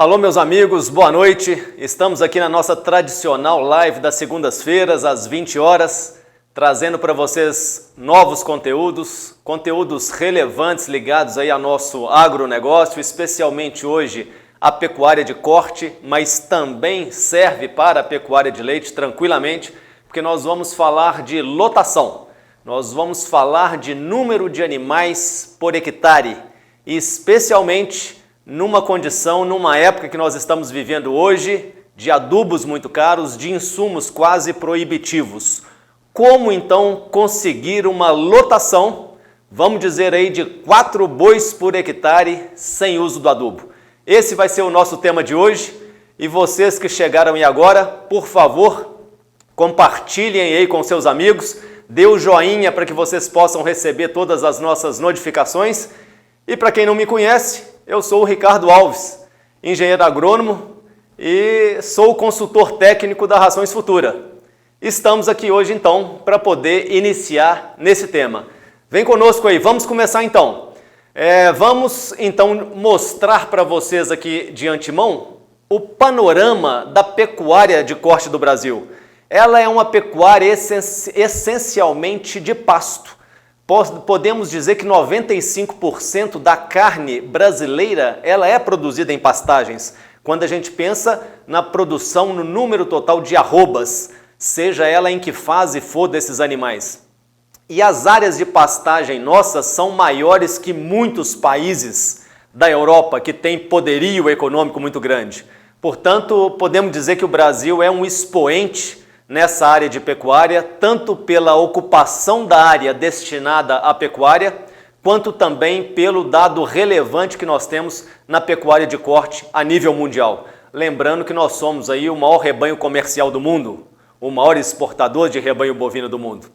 Alô, meus amigos, boa noite. Estamos aqui na nossa tradicional live das segundas-feiras, às 20 horas, trazendo para vocês novos conteúdos relevantes ligados aí ao nosso agronegócio, especialmente hoje a pecuária de corte, mas também serve para a pecuária de leite tranquilamente, porque nós vamos falar de lotação, nós vamos falar de número de animais por hectare, e especialmente numa condição, numa época que nós estamos vivendo hoje, de adubos muito caros, de insumos quase proibitivos. Como então conseguir uma lotação, vamos dizer aí, de 4 bois por hectare sem uso do adubo? Esse vai ser o nosso tema de hoje, e vocês que chegaram aí agora, por favor, compartilhem aí com seus amigos, dê o joinha para que vocês possam receber todas as nossas notificações. E para quem não me conhece, eu sou o Ricardo Alves, engenheiro agrônomo e sou consultor técnico da Rações Futura. Estamos aqui hoje então para poder iniciar nesse tema. Vem conosco aí, vamos começar então. Vamos então mostrar para vocês aqui de antemão o panorama da pecuária de corte do Brasil. Ela é uma pecuária essencialmente de pasto. Podemos dizer que 95% da carne brasileira ela é produzida em pastagens. Quando a gente pensa na produção, no número total de arrobas, seja ela em que fase for desses animais. E as áreas de pastagem nossas são maiores que muitos países da Europa, que têm poderio econômico muito grande. Portanto, podemos dizer que o Brasil é um expoente nessa área de pecuária, tanto pela ocupação da área destinada à pecuária, quanto também pelo dado relevante que nós temos na pecuária de corte a nível mundial. Lembrando que nós somos aí o maior rebanho comercial do mundo, o maior exportador de rebanho bovino do mundo.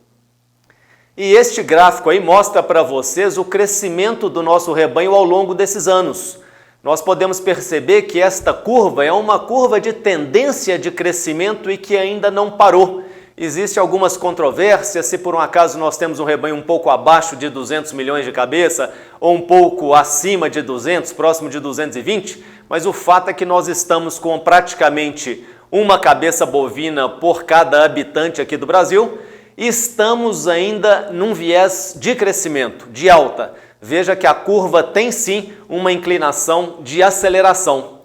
E este gráfico aí mostra para vocês o crescimento do nosso rebanho ao longo desses anos. Nós podemos perceber que esta curva é uma curva de tendência de crescimento e que ainda não parou. Existem algumas controvérsias se por um acaso nós temos um rebanho um pouco abaixo de 200 milhões de cabeça ou um pouco acima de 200, próximo de 220, mas o fato é que nós estamos com praticamente uma cabeça bovina por cada habitante aqui do Brasil e estamos ainda num viés de crescimento, de alta. Veja que a curva tem sim uma inclinação de aceleração.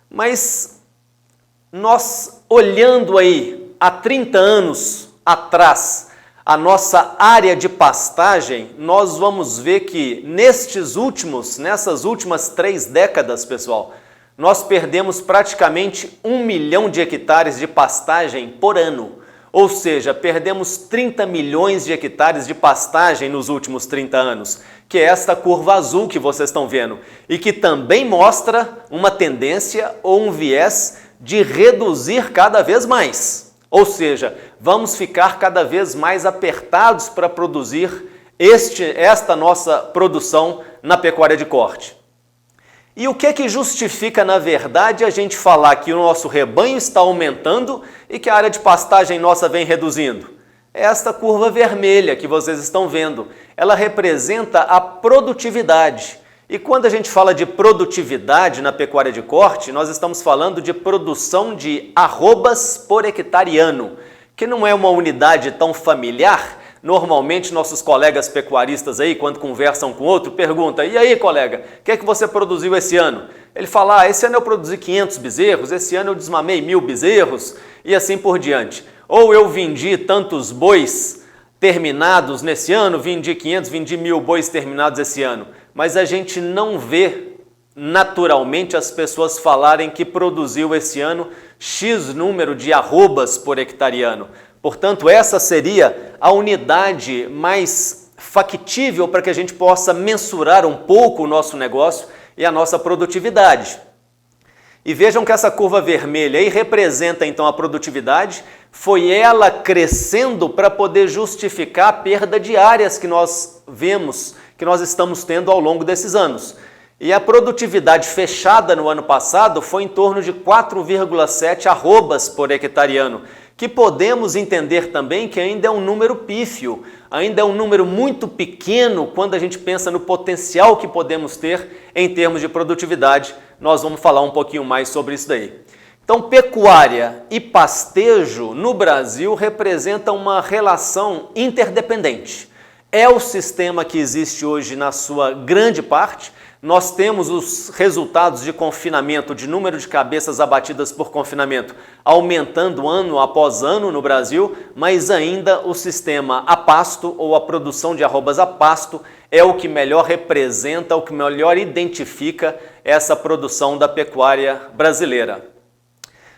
Mas nós olhando aí há 30 anos atrás a nossa área de pastagem, nós vamos ver que nessas últimas 3 décadas, pessoal, nós perdemos praticamente 1 milhão de hectares de pastagem por ano. Ou seja, perdemos 30 milhões de hectares de pastagem nos últimos 30 anos, que é esta curva azul que vocês estão vendo, e que também mostra uma tendência ou um viés de reduzir cada vez mais. Ou seja, vamos ficar cada vez mais apertados para produzir esta nossa produção na pecuária de corte. E o que é que justifica, na verdade, a gente falar que o nosso rebanho está aumentando e que a área de pastagem nossa vem reduzindo? É esta curva vermelha que vocês estão vendo. Ela representa a produtividade. E quando a gente fala de produtividade na pecuária de corte, nós estamos falando de produção de arrobas por hectare ano, que não é uma unidade tão familiar. Normalmente, nossos colegas pecuaristas aí, quando conversam com outro, perguntam: e aí, colega, o que é que você produziu esse ano? Ele fala: esse ano eu produzi 500 bezerros, esse ano eu desmamei 1000 bezerros e assim por diante. Ou eu vendi tantos bois terminados nesse ano, vendi 500, vendi 1000 bois terminados esse ano. Mas a gente não vê naturalmente as pessoas falarem que produziu esse ano X número de arrobas por hectare ano. Portanto, essa seria a unidade mais factível para que a gente possa mensurar um pouco o nosso negócio e a nossa produtividade. E vejam que essa curva vermelha aí representa então a produtividade, foi ela crescendo para poder justificar a perda de áreas que nós vemos, que nós estamos tendo ao longo desses anos. E a produtividade fechada no ano passado foi em torno de 4,7 arrobas por hectare ano, que podemos entender também que ainda é um número pífio, ainda é um número muito pequeno quando a gente pensa no potencial que podemos ter em termos de produtividade nós vamos falar um pouquinho mais sobre isso daí. Então, pecuária e pastejo no Brasil representam uma relação interdependente. É o sistema que existe hoje na sua grande parte. Nós temos os resultados de confinamento, de número de cabeças abatidas por confinamento, aumentando ano após ano no Brasil, mas ainda o sistema a pasto ou a produção de arrobas a pasto é o que melhor representa, o que melhor identifica essa produção da pecuária brasileira.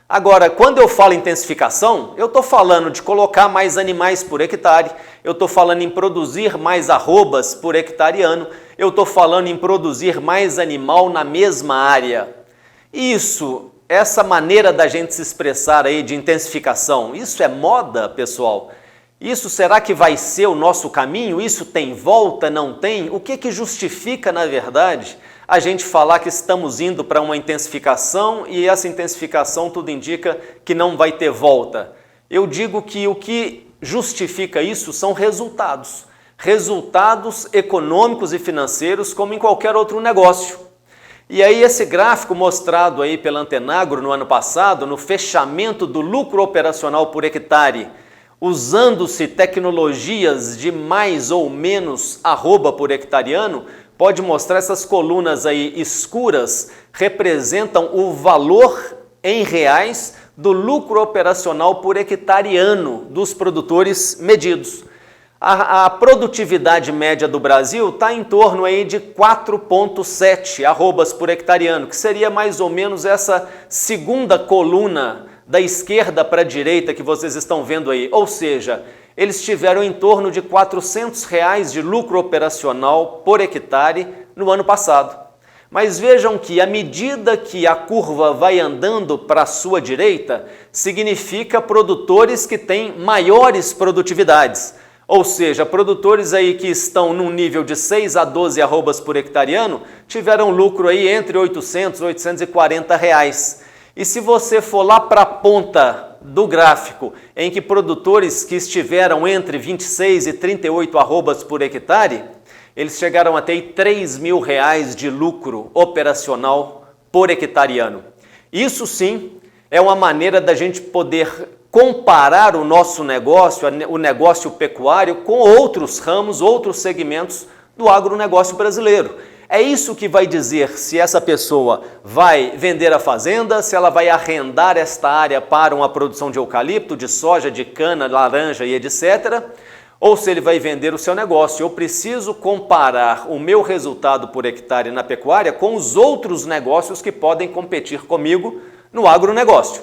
Agora, quando eu falo em intensificação, eu estou falando de colocar mais animais por hectare, eu estou falando em produzir mais arrobas por hectare ano, eu estou falando em produzir mais animal na mesma área. Isso, essa maneira da gente se expressar aí de intensificação, isso é moda, pessoal? Isso será que vai ser o nosso caminho? Isso tem volta, não tem? O que justifica, na verdade, a gente falar que estamos indo para uma intensificação e essa intensificação tudo indica que não vai ter volta? Eu digo que o que justifica isso são resultados. Resultados econômicos e financeiros como em qualquer outro negócio. E aí esse gráfico mostrado aí pela Antenagro no ano passado, no fechamento do lucro operacional por hectare, usando-se tecnologias de mais ou menos arroba por hectare ano, pode mostrar essas colunas aí escuras, representam o valor em reais do lucro operacional por hectare ano dos produtores medidos. A produtividade média do Brasil está em torno aí de 4,7 arrobas por hectare ano, que seria mais ou menos essa segunda coluna da esquerda para a direita que vocês estão vendo aí. Ou seja, eles tiveram em torno de R$400 de lucro operacional por hectare no ano passado. Mas vejam que à medida que a curva vai andando para a sua direita, significa produtores que têm maiores produtividades. Ou seja, produtores aí que estão num nível de 6 a 12 arrobas por hectare ano tiveram lucro aí entre R$800 e R$840. E se você for lá para a ponta do gráfico, em que produtores que estiveram entre 26 e 38 arrobas por hectare, eles chegaram a ter R$3.000 de lucro operacional por hectare ano. Isso sim é uma maneira da gente poder comparar o nosso negócio, o negócio pecuário, com outros ramos, outros segmentos do agronegócio brasileiro. É isso que vai dizer se essa pessoa vai vender a fazenda, se ela vai arrendar esta área para uma produção de eucalipto, de soja, de cana, laranja e etc., ou se ele vai vender o seu negócio. Eu preciso comparar o meu resultado por hectare na pecuária com os outros negócios que podem competir comigo no agronegócio.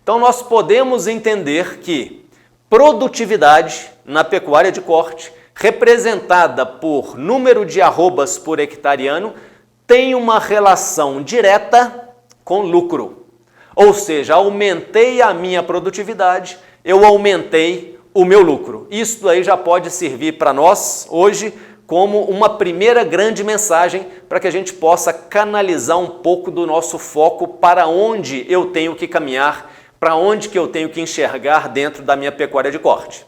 Então nós podemos entender que produtividade na pecuária de corte, representada por número de arrobas por hectare ano, tem uma relação direta com lucro. Ou seja, aumentei a minha produtividade, eu aumentei o meu lucro. Isso aí já pode servir para nós hoje como uma primeira grande mensagem para que a gente possa canalizar um pouco do nosso foco para onde eu tenho que caminhar, para onde que eu tenho que enxergar dentro da minha pecuária de corte.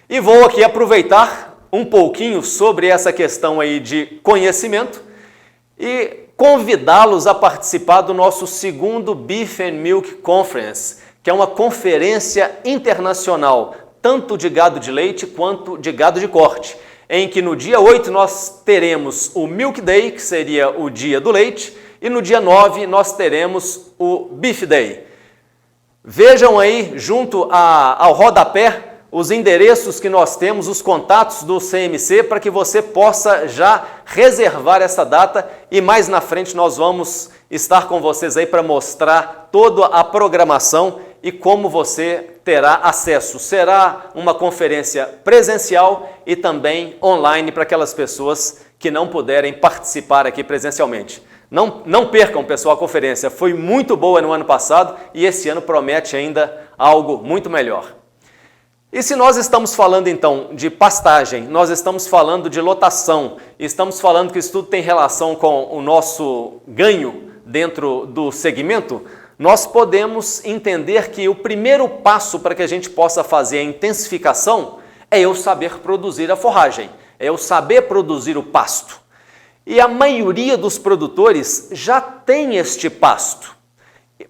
E vou aqui aproveitar um pouquinho sobre essa questão aí de conhecimento e convidá-los a participar do nosso segundo Beef and Milk Conference, que é uma conferência internacional, tanto de gado de leite quanto de gado de corte, em que no dia 8 nós teremos o Milk Day, que seria o dia do leite, e no dia 9 nós teremos o Beef Day. Vejam aí, junto ao rodapé, os endereços que nós temos, os contatos do CMC, para que você possa já reservar essa data e mais na frente nós vamos estar com vocês aí para mostrar toda a programação e como você terá acesso. Será uma conferência presencial e também online para aquelas pessoas que não puderem participar aqui presencialmente. Não percam, pessoal, a conferência. Foi muito boa no ano passado e esse ano promete ainda algo muito melhor. E se nós estamos falando então de pastagem, nós estamos falando de lotação, estamos falando que isso tudo tem relação com o nosso ganho dentro do segmento, nós podemos entender que o primeiro passo para que a gente possa fazer a intensificação é eu saber produzir a forragem, é eu saber produzir o pasto. E a maioria dos produtores já tem este pasto.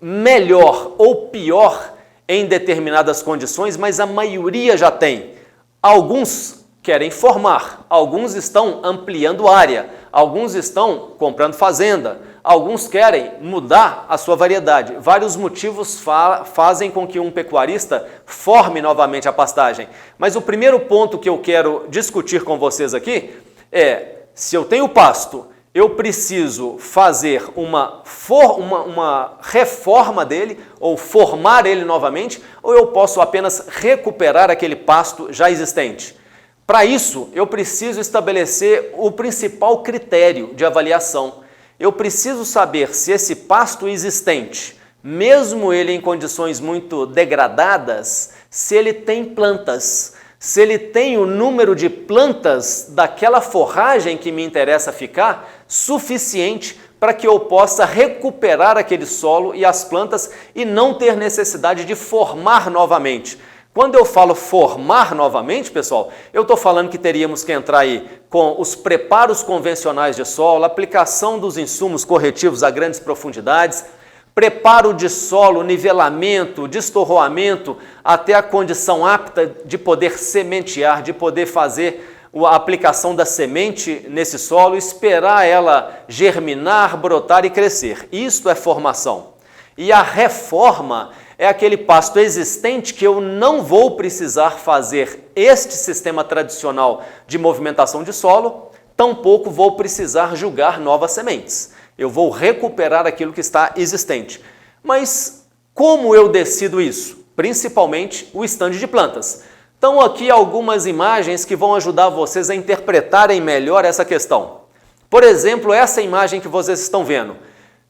Melhor ou pior em determinadas condições, mas a maioria já tem. Alguns querem formar, alguns estão ampliando área, alguns estão comprando fazenda, alguns querem mudar a sua variedade. Vários motivos fazem com que um pecuarista forme novamente a pastagem. Mas o primeiro ponto que eu quero discutir com vocês aqui é, se eu tenho pasto, eu preciso fazer uma reforma dele, ou formar ele novamente, ou eu posso apenas recuperar aquele pasto já existente? Para isso, eu preciso estabelecer o principal critério de avaliação. Eu preciso saber se esse pasto existente, mesmo ele em condições muito degradadas, se ele tem plantas, se ele tem o número de plantas daquela forragem que me interessa ficar suficiente para que eu possa recuperar aquele solo e as plantas e não ter necessidade de formar novamente. Quando eu falo formar novamente, pessoal, eu estou falando que teríamos que entrar aí com os preparos convencionais de solo, aplicação dos insumos corretivos a grandes profundidades, preparo de solo, nivelamento, destorroamento, até a condição apta de poder sementear, de poder fazer a aplicação da semente nesse solo, esperar ela germinar, brotar e crescer. Isto é formação. E a reforma é aquele pasto existente que eu não vou precisar fazer este sistema tradicional de movimentação de solo, tampouco vou precisar julgar novas sementes. Eu vou recuperar aquilo que está existente. Mas como eu decido isso? Principalmente o estande de plantas. Então aqui algumas imagens que vão ajudar vocês a interpretarem melhor essa questão. Por exemplo, essa imagem que vocês estão vendo.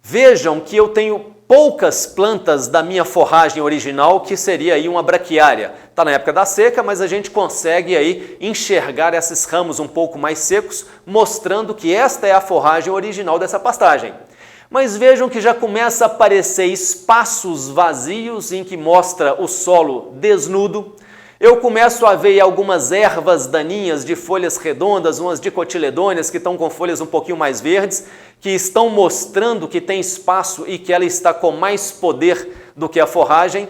Vejam que eu tenho poucas plantas da minha forragem original, que seria aí uma braquiária. Está na época da seca, mas a gente consegue aí enxergar esses ramos um pouco mais secos, mostrando que esta é a forragem original dessa pastagem. Mas vejam que já começa a aparecer espaços vazios em que mostra o solo desnudo. Eu começo a ver algumas ervas daninhas de folhas redondas, umas dicotiledôneas que estão com folhas um pouquinho mais verdes, que estão mostrando que tem espaço e que ela está com mais poder do que a forragem.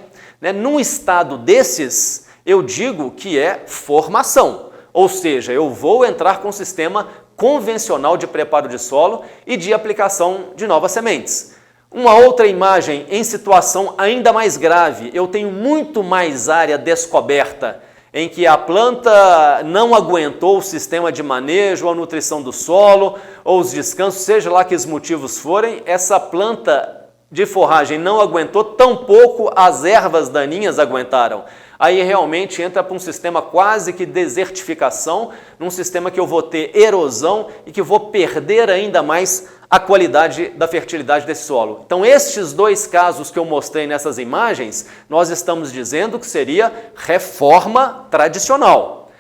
Num estado desses, eu digo que é formação, ou seja, eu vou entrar com um sistema convencional de preparo de solo e de aplicação de novas sementes. Uma outra imagem em situação ainda mais grave, eu tenho muito mais área descoberta, em que a planta não aguentou o sistema de manejo, a nutrição do solo, ou os descansos, seja lá que os motivos forem, essa planta de forragem não aguentou, tampouco as ervas daninhas aguentaram. Aí realmente entra para um sistema quase que desertificação, num sistema que eu vou ter erosão e que vou perder ainda mais a qualidade da fertilidade desse solo. Então estes dois casos que eu mostrei nessas imagens, nós estamos dizendo que seria reforma tradicional.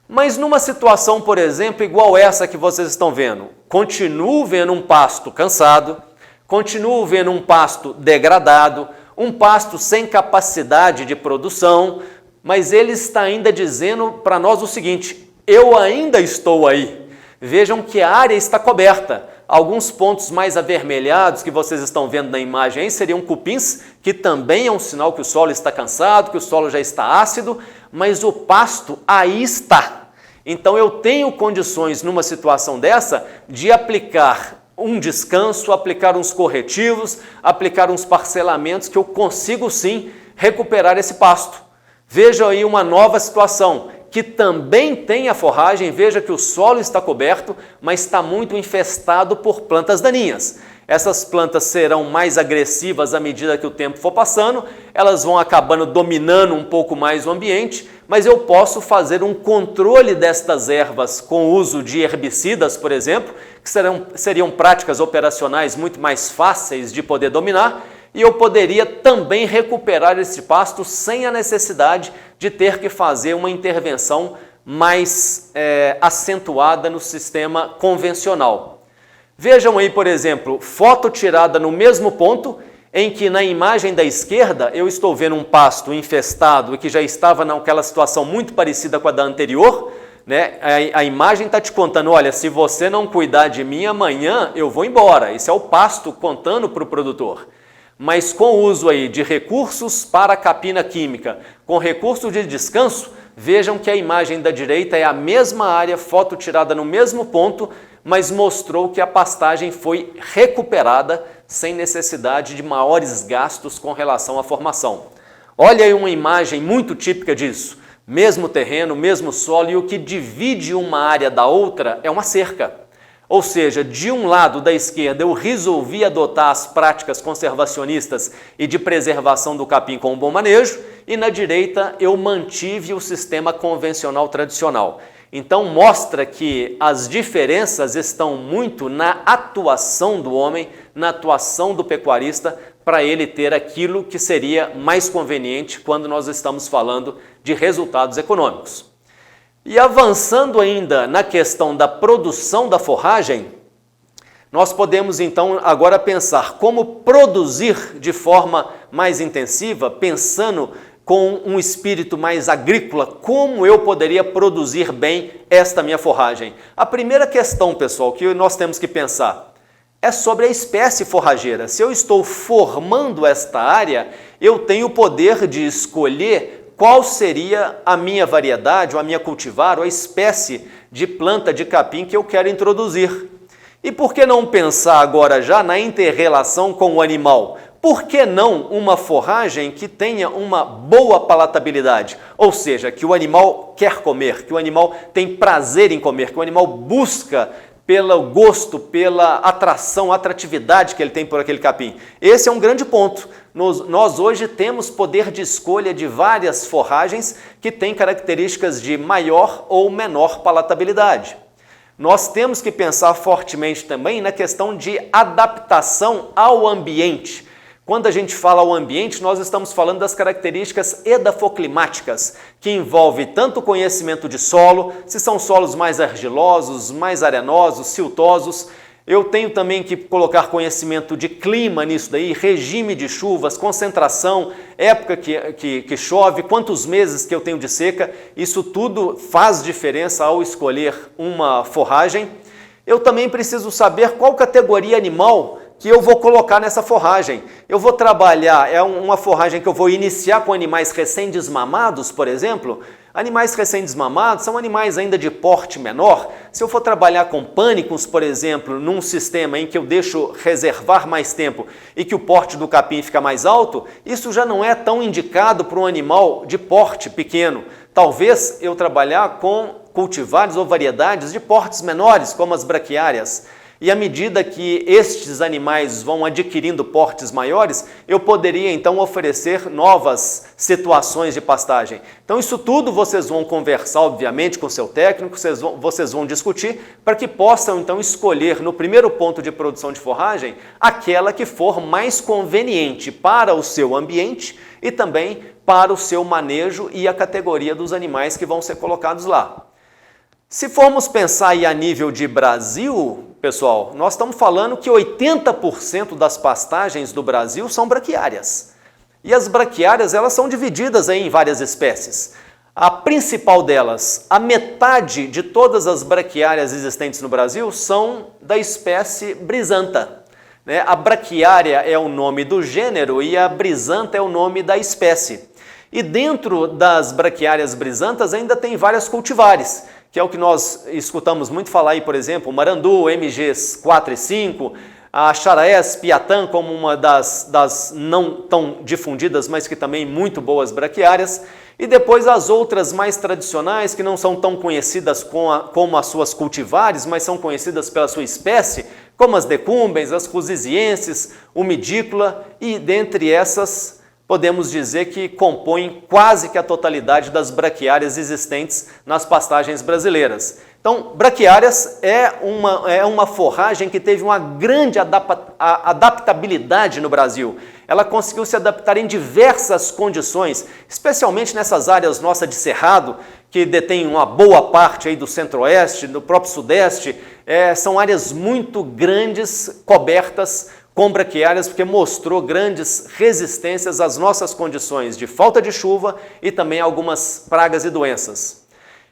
Mas numa situação, por exemplo, igual essa que vocês estão vendo, continuo vendo um pasto cansado, continuo vendo um pasto degradado, um pasto sem capacidade de produção, mas ele está ainda dizendo para nós o seguinte: eu ainda estou aí. Vejam que a área está coberta. Alguns pontos mais avermelhados que vocês estão vendo na imagem aí seriam cupins, que também é um sinal que o solo está cansado, que o solo já está ácido, mas o pasto aí está. Então eu tenho condições numa situação dessa de aplicar um descanso, aplicar uns corretivos, aplicar uns parcelamentos que eu consigo sim recuperar esse pasto. Veja aí uma nova situação, que também tem a forragem, veja que o solo está coberto, mas está muito infestado por plantas daninhas. Essas plantas serão mais agressivas à medida que o tempo for passando, elas vão acabando dominando um pouco mais o ambiente, mas eu posso fazer um controle destas ervas com o uso de herbicidas, por exemplo, que seriam práticas operacionais muito mais fáceis de poder dominar, e eu poderia também recuperar esse pasto sem a necessidade de ter que fazer uma intervenção mais acentuada no sistema convencional. Vejam aí, por exemplo, foto tirada no mesmo ponto, em que na imagem da esquerda eu estou vendo um pasto infestado e que já estava naquela situação muito parecida com a da anterior, né? A imagem está te contando, olha, se você não cuidar de mim, amanhã eu vou embora. Isso é o pasto contando para o produtor. Mas com o uso aí de recursos para a capina química, com recursos de descanso, vejam que a imagem da direita é a mesma área, foto tirada no mesmo ponto, mas mostrou que a pastagem foi recuperada sem necessidade de maiores gastos com relação à formação. Olha aí uma imagem muito típica disso. Mesmo terreno, mesmo solo, e o que divide uma área da outra é uma cerca. Ou seja, de um lado da esquerda eu resolvi adotar as práticas conservacionistas e de preservação do capim com um bom manejo, e na direita eu mantive o sistema convencional tradicional. Então mostra que as diferenças estão muito na atuação do homem, na atuação do pecuarista, para ele ter aquilo que seria mais conveniente quando nós estamos falando de resultados econômicos. E avançando ainda na questão da produção da forragem, nós podemos então agora pensar como produzir de forma mais intensiva, pensando com um espírito mais agrícola, como eu poderia produzir bem esta minha forragem. A primeira questão, pessoal, que nós temos que pensar é sobre a espécie forrageira. Se eu estou formando esta área, eu tenho o poder de escolher qual seria a minha variedade, ou a minha cultivar, ou a espécie de planta de capim que eu quero introduzir. E por que não pensar agora já na inter-relação com o animal? Por que não uma forragem que tenha uma boa palatabilidade? Ou seja, que o animal quer comer, que o animal tem prazer em comer, que o animal busca pelo gosto, pela atração, atratividade que ele tem por aquele capim. Esse é um grande ponto. Nós hoje temos poder de escolha de várias forragens que têm características de maior ou menor palatabilidade. Nós temos que pensar fortemente também na questão de adaptação ao ambiente. Quando a gente fala ao ambiente, nós estamos falando das características edafoclimáticas, que envolve tanto o conhecimento de solo, se são solos mais argilosos, mais arenosos, siltosos. Eu tenho também que colocar conhecimento de clima nisso daí, regime de chuvas, concentração, época que chove, quantos meses que eu tenho de seca. Isso tudo faz diferença ao escolher uma forragem. Eu também preciso saber qual categoria animal que eu vou colocar nessa forragem. Eu vou trabalhar, é uma forragem que eu vou iniciar com animais recém-desmamados, por exemplo. Animais recém-desmamados são animais ainda de porte menor. Se eu for trabalhar com pânicos, por exemplo, num sistema em que eu deixo reservar mais tempo e que o porte do capim fica mais alto, isso já não é tão indicado para um animal de porte pequeno. Talvez eu trabalhar com cultivares ou variedades de portes menores, como as braquiárias. E à medida que estes animais vão adquirindo portes maiores, eu poderia então oferecer novas situações de pastagem. Então isso tudo vocês vão conversar, obviamente, com o seu técnico, vocês vão discutir para que possam então escolher no primeiro ponto de produção de forragem aquela que for mais conveniente para o seu ambiente e também para o seu manejo e a categoria dos animais que vão ser colocados lá. Se formos pensar aí a nível de Brasil, pessoal, nós estamos falando que 80% das pastagens do Brasil são braquiárias. E as braquiárias, elas são divididas aí em várias espécies. A principal delas, a metade de todas as braquiárias existentes no Brasil são da espécie brisanta. A braquiária é o nome do gênero e a brisanta é o nome da espécie. E dentro das braquiárias brisantas ainda tem várias cultivares, que é o que nós escutamos muito falar aí, por exemplo, o marandu, MGs 4 e 5, a charaés piatã como uma das não tão difundidas, mas que também muito boas braquiárias, e depois as outras mais tradicionais, que não são tão conhecidas como as suas cultivares, mas são conhecidas pela sua espécie, como as decumbens, as rusisienses, o midícola, e dentre essas podemos dizer que compõem quase que a totalidade das braquiárias existentes nas pastagens brasileiras. Então, braquiárias é uma forragem que teve uma grande adaptabilidade no Brasil. Ela conseguiu se adaptar em diversas condições, especialmente nessas áreas nossas de cerrado, que detêm uma boa parte aí do centro-oeste, do próprio sudeste. São áreas muito grandes, cobertas com braquiárias, porque mostrou grandes resistências às nossas condições de falta de chuva e também algumas pragas e doenças.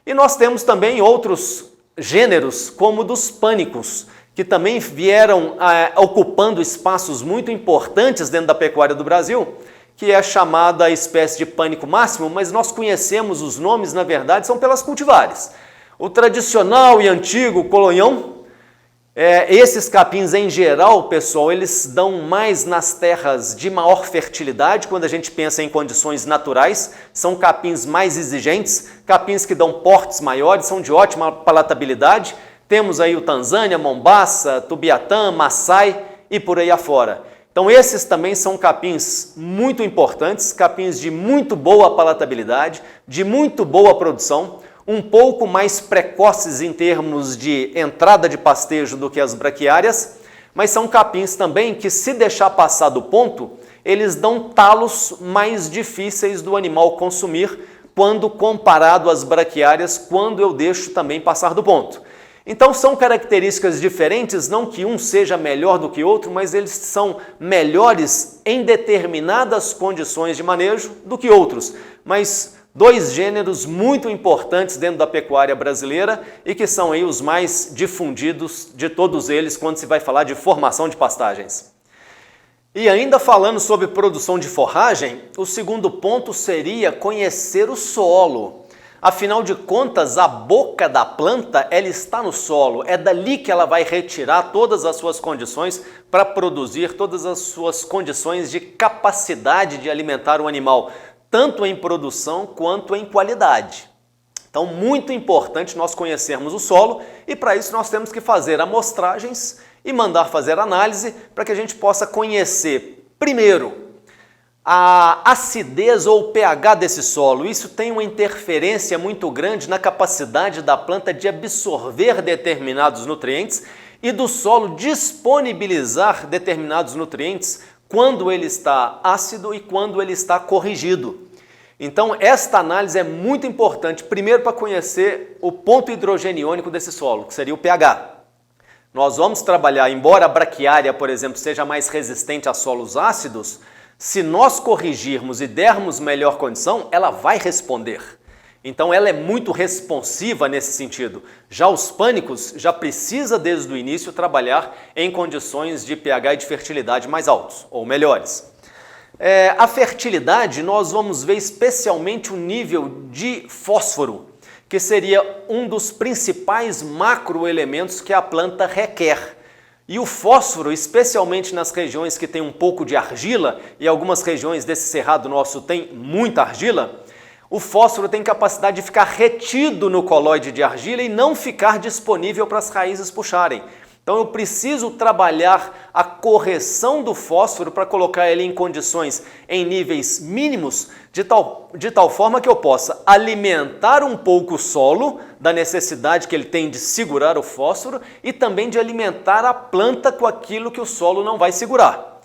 E nós temos também outros gêneros, como dos pânicos, que também vieram ocupando espaços muito importantes dentro da pecuária do Brasil, que é a chamada espécie de pânico máximo, mas nós conhecemos os nomes, na verdade, são pelas cultivares. O tradicional e antigo colonhão, esses capins em geral, pessoal, eles dão mais nas terras de maior fertilidade, quando a gente pensa em condições naturais, são capins mais exigentes, capins que dão portes maiores, são de ótima palatabilidade. Temos aí o Tanzânia, Mombaça, Tubiatã, Maasai e por aí afora. Então esses também são capins muito importantes, capins de muito boa palatabilidade, de muito boa produção, um pouco mais precoces em termos de entrada de pastejo do que as braquiárias, mas são capins também que, se deixar passar do ponto, eles dão talos mais difíceis do animal consumir quando comparado às braquiárias, quando eu deixo também passar do ponto. Então são características diferentes, não que um seja melhor do que outro, mas eles são melhores em determinadas condições de manejo do que outros. Mas dois gêneros muito importantes dentro da pecuária brasileira e que são aí os mais difundidos de todos eles quando se vai falar de formação de pastagens. E ainda falando sobre produção de forragem, o segundo ponto seria conhecer o solo. Afinal de contas, a boca da planta ela está no solo, é dali que ela vai retirar todas as suas condições para produzir, todas as suas condições de capacidade de alimentar o animal, tanto em produção quanto em qualidade. Então, muito importante nós conhecermos o solo e para isso nós temos que fazer amostragens e mandar fazer análise para que a gente possa conhecer, primeiro, a acidez ou o pH desse solo. Isso tem uma interferência muito grande na capacidade da planta de absorver determinados nutrientes e do solo disponibilizar determinados nutrientes quando ele está ácido e quando ele está corrigido. Então, esta análise é muito importante, primeiro para conhecer o ponto hidrogeniônico desse solo, que seria o pH. Nós vamos trabalhar, embora a braquiária, por exemplo, seja mais resistente a solos ácidos, se nós corrigirmos e dermos melhor condição, ela vai responder. Então ela é muito responsiva nesse sentido. Já os pânicos já precisa desde o início trabalhar em condições de pH e de fertilidade mais altos ou melhores. A fertilidade nós vamos ver especialmente o nível de fósforo, que seria um dos principais macroelementos que a planta requer. E o fósforo, especialmente nas regiões que tem um pouco de argila, e algumas regiões desse cerrado nosso tem muita argila, o fósforo tem capacidade de ficar retido no colóide de argila e não ficar disponível para as raízes puxarem. Então eu preciso trabalhar a correção do fósforo para colocar ele em condições, em níveis mínimos, de tal forma que eu possa alimentar um pouco o solo da necessidade que ele tem de segurar o fósforo e também de alimentar a planta com aquilo que o solo não vai segurar.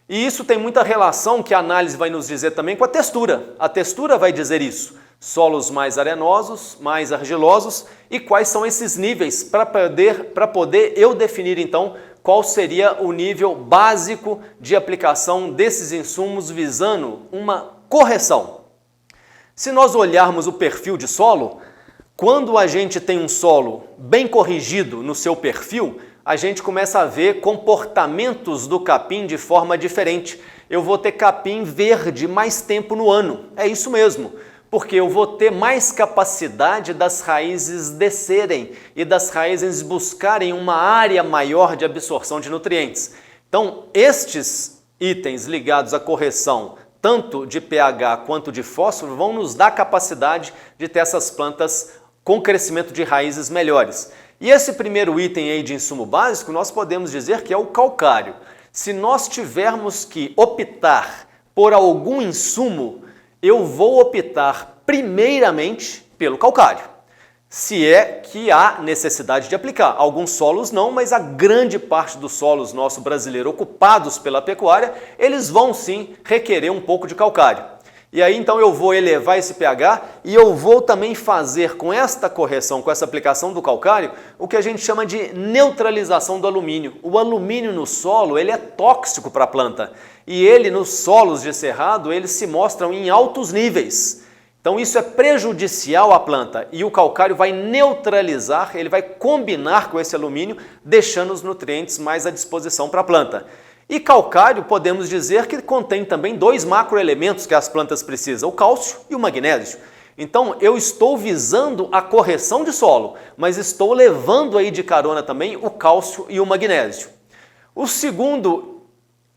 E isso tem muita relação, que a análise vai nos dizer também, com a textura. A textura vai dizer isso. Solos mais arenosos, mais argilosos e quais são esses níveis para poder eu definir então qual seria o nível básico de aplicação desses insumos visando uma correção. Se nós olharmos o perfil de solo, quando a gente tem um solo bem corrigido no seu perfil, a gente começa a ver comportamentos do capim de forma diferente. Eu vou ter capim verde mais tempo no ano, é isso mesmo. Porque eu vou ter mais capacidade das raízes descerem e das raízes buscarem uma área maior de absorção de nutrientes. Então, estes itens ligados à correção, tanto de pH quanto de fósforo, vão nos dar capacidade de ter essas plantas com crescimento de raízes melhores. E esse primeiro item aí de insumo básico, nós podemos dizer que é o calcário. Se nós tivermos que optar por algum insumo, eu vou optar primeiramente pelo calcário, se é que há necessidade de aplicar. Alguns solos não, mas a grande parte dos solos nosso brasileiro ocupados pela pecuária, eles vão sim requerer um pouco de calcário. E aí então eu vou elevar esse pH e eu vou também fazer com esta correção, com essa aplicação do calcário, o que a gente chama de neutralização do alumínio. O alumínio no solo, ele é tóxico para a planta. E ele, nos solos de cerrado, eles se mostram em altos níveis. Então isso é prejudicial à planta e o calcário vai neutralizar, ele vai combinar com esse alumínio, deixando os nutrientes mais à disposição para a planta. E calcário, podemos dizer que contém também dois macroelementos que as plantas precisam, o cálcio e o magnésio. Então eu estou visando a correção de solo, mas estou levando aí de carona também o cálcio e o magnésio. O segundo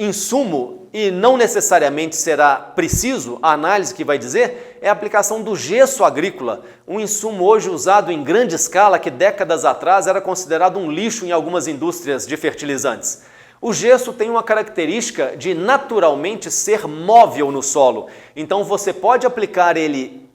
insumo, e não necessariamente será preciso, a análise que vai dizer, é a aplicação do gesso agrícola, um insumo hoje usado em grande escala que décadas atrás era considerado um lixo em algumas indústrias de fertilizantes. O gesso tem uma característica de naturalmente ser móvel no solo, então você pode aplicar ele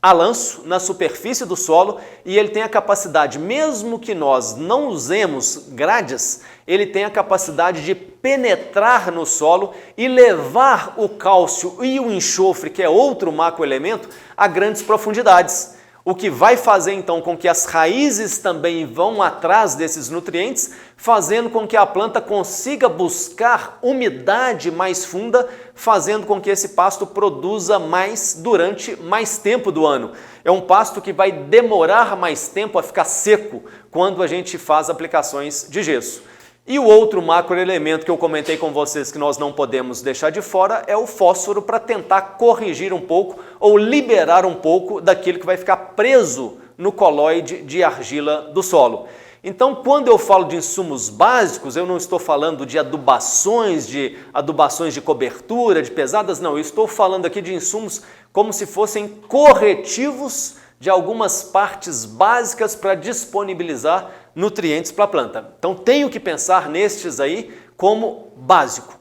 a lanço na superfície do solo e ele tem a capacidade, mesmo que nós não usemos grades, ele tem a capacidade de penetrar no solo e levar o cálcio e o enxofre, que é outro macroelemento, a grandes profundidades. O que vai fazer então com que as raízes também vão atrás desses nutrientes, fazendo com que a planta consiga buscar umidade mais funda, fazendo com que esse pasto produza mais durante mais tempo do ano. É um pasto que vai demorar mais tempo a ficar seco quando a gente faz aplicações de gesso. E o outro macroelemento que eu comentei com vocês que nós não podemos deixar de fora é o fósforo, para tentar corrigir um pouco ou liberar um pouco daquilo que vai ficar preso no colóide de argila do solo. Então, quando eu falo de insumos básicos, eu não estou falando de adubações de cobertura, de pesadas, não. Eu estou falando aqui de insumos como se fossem corretivos de algumas partes básicas para disponibilizar nutrientes para a planta. Então tenho que pensar nestes aí como básico.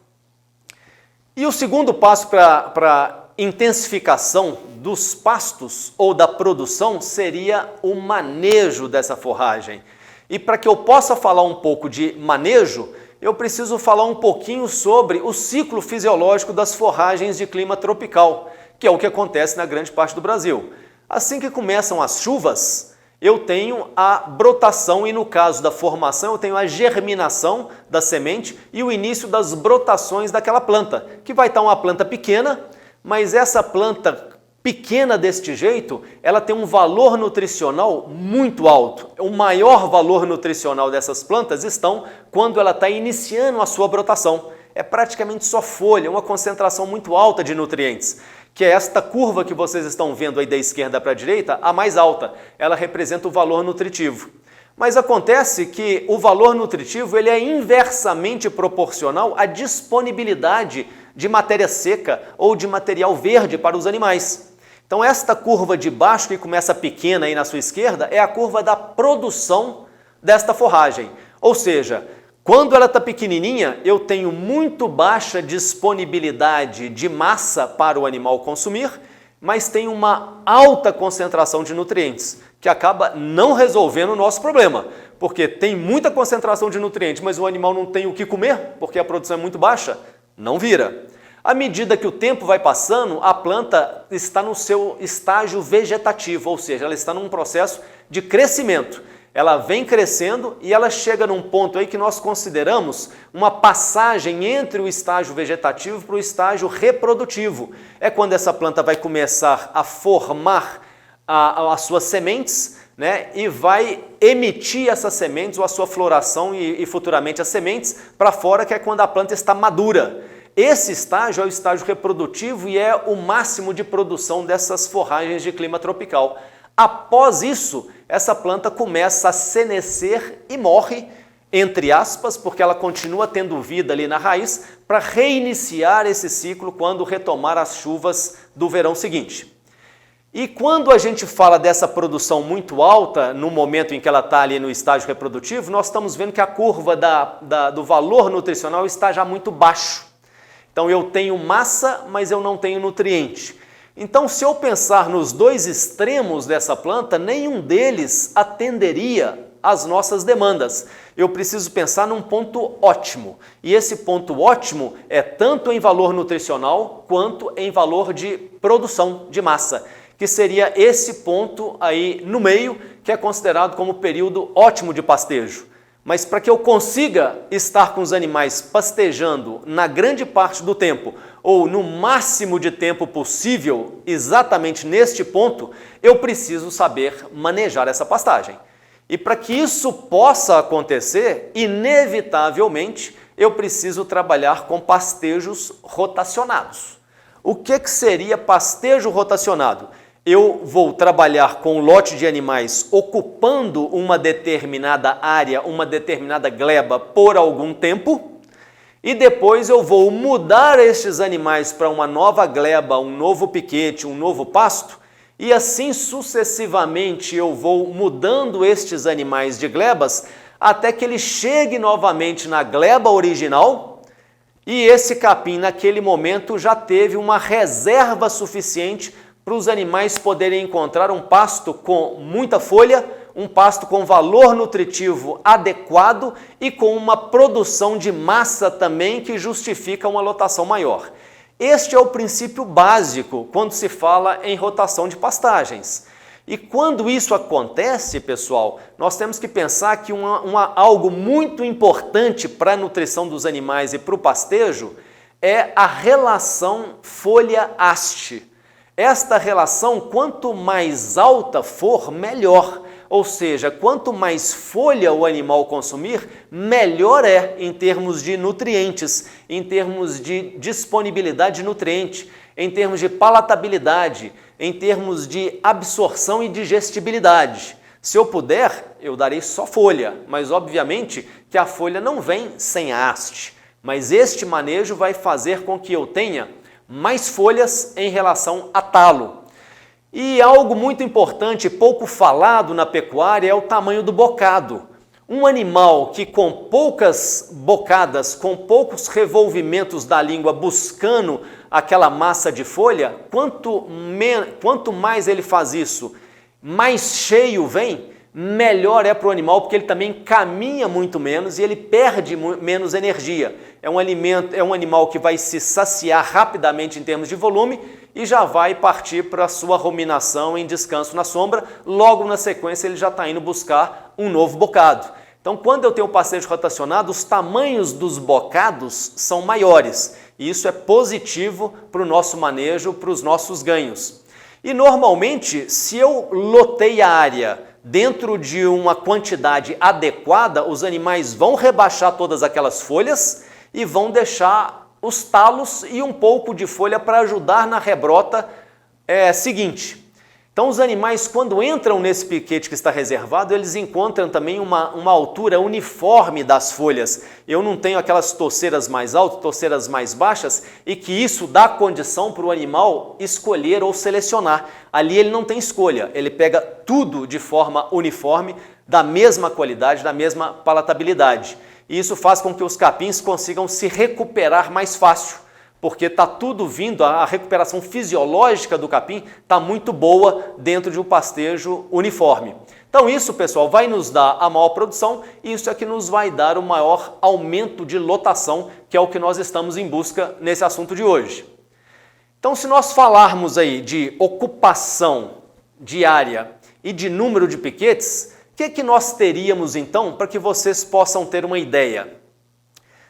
E o segundo passo para intensificação dos pastos ou da produção seria o manejo dessa forragem. E para que eu possa falar um pouco de manejo, eu preciso falar um pouquinho sobre o ciclo fisiológico das forragens de clima tropical, que é o que acontece na grande parte do Brasil. Assim que começam as chuvas, eu tenho a brotação e no caso da formação eu tenho a germinação da semente e o início das brotações daquela planta, que vai estar uma planta pequena, mas essa planta pequena deste jeito, ela tem um valor nutricional muito alto. O maior valor nutricional dessas plantas estão quando ela está iniciando a sua brotação. É praticamente só folha, uma concentração muito alta de nutrientes, que é esta curva que vocês estão vendo aí da esquerda para a direita, a mais alta. Ela representa o valor nutritivo. Mas acontece que o valor nutritivo ele é inversamente proporcional à disponibilidade de matéria seca ou de material verde para os animais. Então esta curva de baixo, que começa pequena aí na sua esquerda, é a curva da produção desta forragem. Ou seja, quando ela está pequenininha, eu tenho muito baixa disponibilidade de massa para o animal consumir, mas tem uma alta concentração de nutrientes, que acaba não resolvendo o nosso problema, porque tem muita concentração de nutrientes, mas o animal não tem o que comer, porque a produção é muito baixa, não vira. À medida que o tempo vai passando, a planta está no seu estágio vegetativo, ou seja, ela está num processo de crescimento. Ela vem crescendo e ela chega num ponto aí que nós consideramos uma passagem entre o estágio vegetativo para o estágio reprodutivo. É quando essa planta vai começar a formar as suas sementes, né, e vai emitir essas sementes, ou a sua floração e futuramente as sementes para fora, que é quando a planta está madura. Esse estágio é o estágio reprodutivo e é o máximo de produção dessas forragens de clima tropical. Após isso, essa planta começa a senescer e morre, entre aspas, porque ela continua tendo vida ali na raiz, para reiniciar esse ciclo quando retomar as chuvas do verão seguinte. E quando a gente fala dessa produção muito alta, no momento em que ela está ali no estágio reprodutivo, nós estamos vendo que a curva do valor nutricional está já muito baixo. Então eu tenho massa, mas eu não tenho nutriente. Então, se eu pensar nos dois extremos dessa planta, nenhum deles atenderia às nossas demandas. Eu preciso pensar num ponto ótimo. E esse ponto ótimo é tanto em valor nutricional quanto em valor de produção de massa, que seria esse ponto aí no meio, que é considerado como período ótimo de pastejo. Mas para que eu consiga estar com os animais pastejando na grande parte do tempo, ou no máximo de tempo possível, exatamente neste ponto, eu preciso saber manejar essa pastagem. E para que isso possa acontecer, inevitavelmente, eu preciso trabalhar com pastejos rotacionados. O que seria pastejo rotacionado? Eu vou trabalhar com um lote de animais ocupando uma determinada área, uma determinada gleba por algum tempo, e depois eu vou mudar estes animais para uma nova gleba, um novo piquete, um novo pasto, e assim sucessivamente eu vou mudando estes animais de glebas até que ele chegue novamente na gleba original e esse capim naquele momento já teve uma reserva suficiente para os animais poderem encontrar um pasto com muita folha, um pasto com valor nutritivo adequado e com uma produção de massa também que justifica uma lotação maior. Este é o princípio básico quando se fala em rotação de pastagens. E quando isso acontece, pessoal, nós temos que pensar que algo muito importante para a nutrição dos animais e para o pastejo é a relação folha-haste. Esta relação, quanto mais alta for, melhor. Ou seja, quanto mais folha o animal consumir, melhor é em termos de nutrientes, em termos de disponibilidade de nutriente, em termos de palatabilidade, em termos de absorção e digestibilidade. Se eu puder, eu darei só folha, mas obviamente que a folha não vem sem a haste. Mas este manejo vai fazer com que eu tenha mais folhas em relação a talo. E algo muito importante, pouco falado na pecuária, é o tamanho do bocado. Um animal que com poucas bocadas, com poucos revolvimentos da língua buscando aquela massa de folha, quanto mais ele faz isso, mais cheio vem, melhor é para o animal, porque ele também caminha muito menos e ele perde menos energia. É um animal que vai se saciar rapidamente em termos de volume e já vai partir para a sua ruminação em descanso na sombra. Logo na sequência ele já está indo buscar um novo bocado. Então, quando eu tenho o pastejo rotacionado, os tamanhos dos bocados são maiores. E isso é positivo para o nosso manejo, para os nossos ganhos. E normalmente, se eu lotei a área dentro de uma quantidade adequada, os animais vão rebaixar todas aquelas folhas e vão deixar os talos e um pouco de folha para ajudar na rebrota seguinte. Então os animais, quando entram nesse piquete que está reservado, eles encontram também uma altura uniforme das folhas. Eu não tenho aquelas torceiras mais altas, torceiras mais baixas, e que isso dá condição para o animal escolher ou selecionar. Ali ele não tem escolha, ele pega tudo de forma uniforme, da mesma qualidade, da mesma palatabilidade. E isso faz com que os capins consigam se recuperar mais fácil, porque está tudo vindo, a recuperação fisiológica do capim está muito boa dentro de um pastejo uniforme. Então isso, pessoal, vai nos dar a maior produção e isso é que nos vai dar o maior aumento de lotação, que é o que nós estamos em busca nesse assunto de hoje. Então, se nós falarmos aí de ocupação diária e de número de piquetes, o que nós teríamos então para que vocês possam ter uma ideia?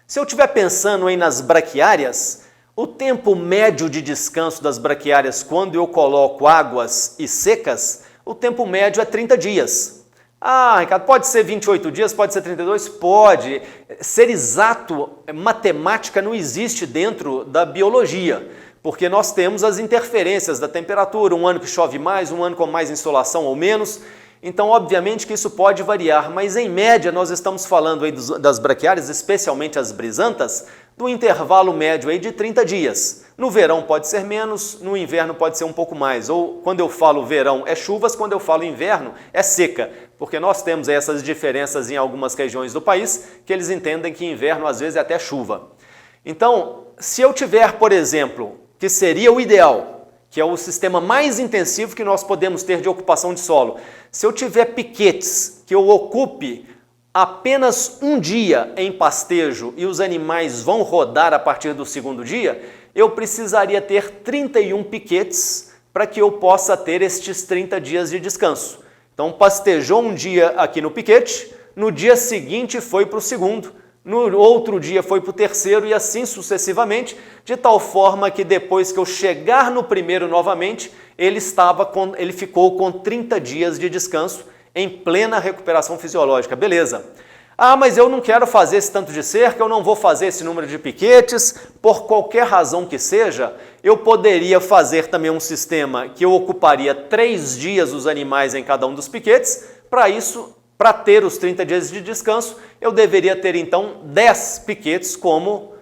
Se eu estiver pensando aí nas braquiárias, o tempo médio de descanso das braquiárias quando eu coloco águas e secas, o tempo médio é 30 dias. Ah, Ricardo, pode ser 28 dias, pode ser 32? Pode. Ser exato, matemática não existe dentro da biologia, porque nós temos as interferências da temperatura, um ano que chove mais, um ano com mais insolação ou menos. Então, obviamente que isso pode variar, mas em média nós estamos falando aí das braquiárias, especialmente as brisantas, do intervalo médio aí de 30 dias. No verão pode ser menos, no inverno pode ser um pouco mais. Ou quando eu falo verão é chuvas, quando eu falo inverno é seca, porque nós temos essas diferenças em algumas regiões do país que eles entendem que inverno às vezes é até chuva. Então, se eu tiver, por exemplo, que seria o ideal, que é o sistema mais intensivo que nós podemos ter de ocupação de solo. Se eu tiver piquetes que eu ocupe apenas um dia em pastejo e os animais vão rodar a partir do segundo dia, eu precisaria ter 31 piquetes para que eu possa ter estes 30 dias de descanso. Então, pastejou um dia aqui no piquete, no dia seguinte foi para o segundo, no outro dia foi para o terceiro e assim sucessivamente, de tal forma que depois que eu chegar no primeiro novamente, ele ficou com 30 dias de descanso em plena recuperação fisiológica. Beleza. Ah, mas eu não quero fazer esse tanto de cerca, eu não vou fazer esse número de piquetes, por qualquer razão que seja, eu poderia fazer também um sistema que eu ocuparia 3 dias os animais em cada um dos piquetes. Para isso, para ter os 30 dias de descanso, eu deveria ter então 10 piquetes como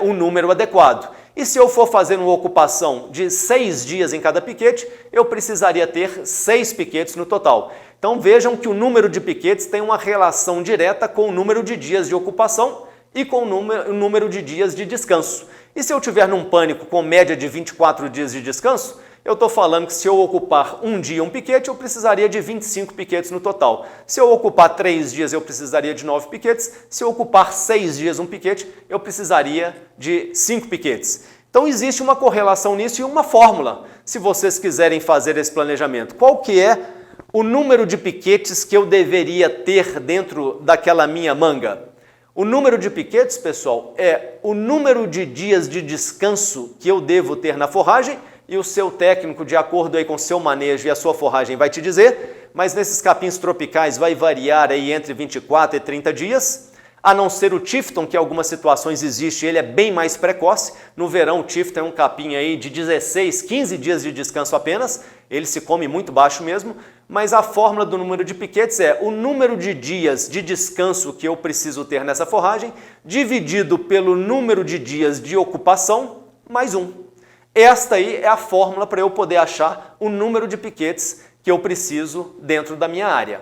um número adequado. E se eu for fazer uma ocupação de 6 dias em cada piquete, eu precisaria ter 6 piquetes no total. Então vejam que o número de piquetes tem uma relação direta com o número de dias de ocupação e com o número de dias de descanso. E se eu tiver num pânico com média de 24 dias de descanso, eu estou falando que se eu ocupar um dia um piquete, eu precisaria de 25 piquetes no total. Se eu ocupar 3 dias, eu precisaria de 9 piquetes. Se eu ocupar 6 dias um piquete, eu precisaria de 5 piquetes. Então existe uma correlação nisso e uma fórmula, se vocês quiserem fazer esse planejamento. Qual que é o número de piquetes que eu deveria ter dentro daquela minha manga? O número de piquetes, pessoal, é o número de dias de descanso que eu devo ter na forragem, e o seu técnico, de acordo aí com o seu manejo e a sua forragem, vai te dizer, mas nesses capins tropicais vai variar aí entre 24 e 30 dias, a não ser o Tifton, que em algumas situações existe, ele é bem mais precoce. No verão o Tifton é um capim aí de 16, 15 dias de descanso apenas, ele se come muito baixo mesmo, mas a fórmula do número de piquetes é o número de dias de descanso que eu preciso ter nessa forragem, dividido pelo número de dias de ocupação, mais 1. Esta aí é a fórmula para eu poder achar o número de piquetes que eu preciso dentro da minha área.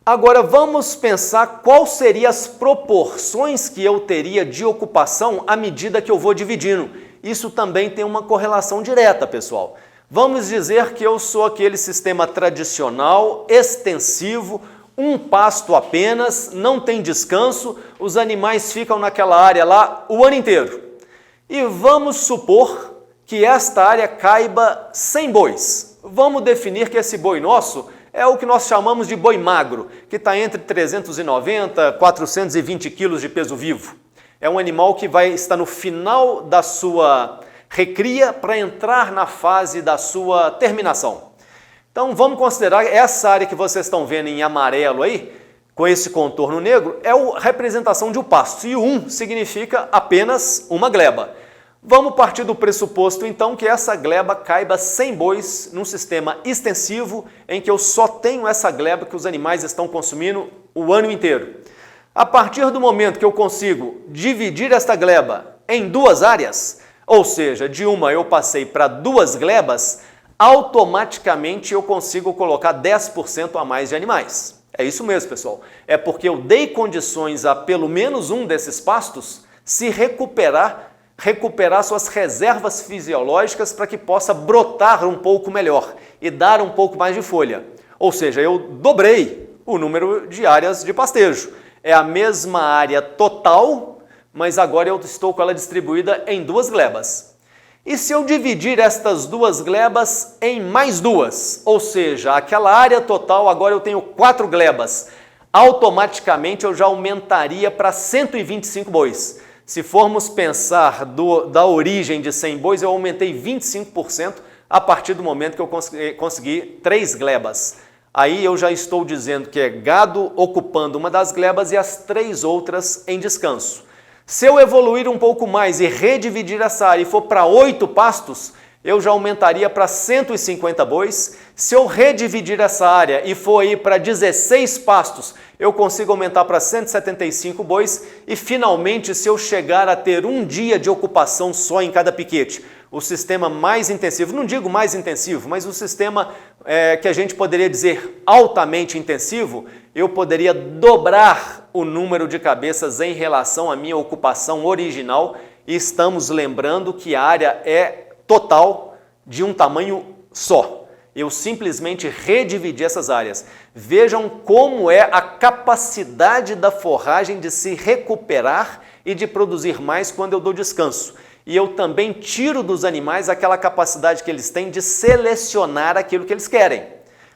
Agora vamos pensar quais seriam as proporções que eu teria de ocupação à medida que eu vou dividindo. Isso também tem uma correlação direta, pessoal. Vamos dizer que eu sou aquele sistema tradicional, extensivo, um pasto apenas, não tem descanso, os animais ficam naquela área lá o ano inteiro. E vamos supor que esta área caiba 100 bois. Vamos definir que esse boi nosso é o que nós chamamos de boi magro, que está entre 390 e 420 quilos de peso vivo. É um animal que vai estar no final da sua recria para entrar na fase da sua terminação. Então vamos considerar essa área que vocês estão vendo em amarelo aí, com esse contorno negro, é a representação de um pasto, e o 1 significa apenas uma gleba. Vamos partir do pressuposto, então, que essa gleba caiba 100 bois num sistema extensivo em que eu só tenho essa gleba que os animais estão consumindo o ano inteiro. A partir do momento que eu consigo dividir esta gleba em 2 áreas, ou seja, de uma eu passei para 2 glebas, automaticamente eu consigo colocar 10% a mais de animais. É isso mesmo, pessoal. É porque eu dei condições a pelo menos um desses pastos se recuperar suas reservas fisiológicas para que possa brotar um pouco melhor e dar um pouco mais de folha. Ou seja, eu dobrei o número de áreas de pastejo. É a mesma área total, mas agora eu estou com ela distribuída em 2 glebas. E se eu dividir estas 2 glebas em mais 2, ou seja, aquela área total agora eu tenho 4 glebas, automaticamente eu já aumentaria para 125 bois. Se formos pensar da origem de 100 bois, eu aumentei 25% a partir do momento que eu consegui 3 glebas. Aí eu já estou dizendo que é gado ocupando uma das glebas e as 3 outras em descanso. Se eu evoluir um pouco mais e redividir essa área e for para 8 pastos, eu já aumentaria para 150 bois. Se eu redividir essa área e for aí para 16 pastos, eu consigo aumentar para 175 bois. E finalmente, se eu chegar a ter um dia de ocupação só em cada piquete, o sistema mais intensivo, não digo mais intensivo, mas o sistema que a gente poderia dizer altamente intensivo, eu poderia dobrar o número de cabeças em relação à minha ocupação original, e estamos lembrando que a área é total de um tamanho só. Eu simplesmente redividi essas áreas. Vejam como é a capacidade da forragem de se recuperar e de produzir mais quando eu dou descanso. E eu também tiro dos animais aquela capacidade que eles têm de selecionar aquilo que eles querem.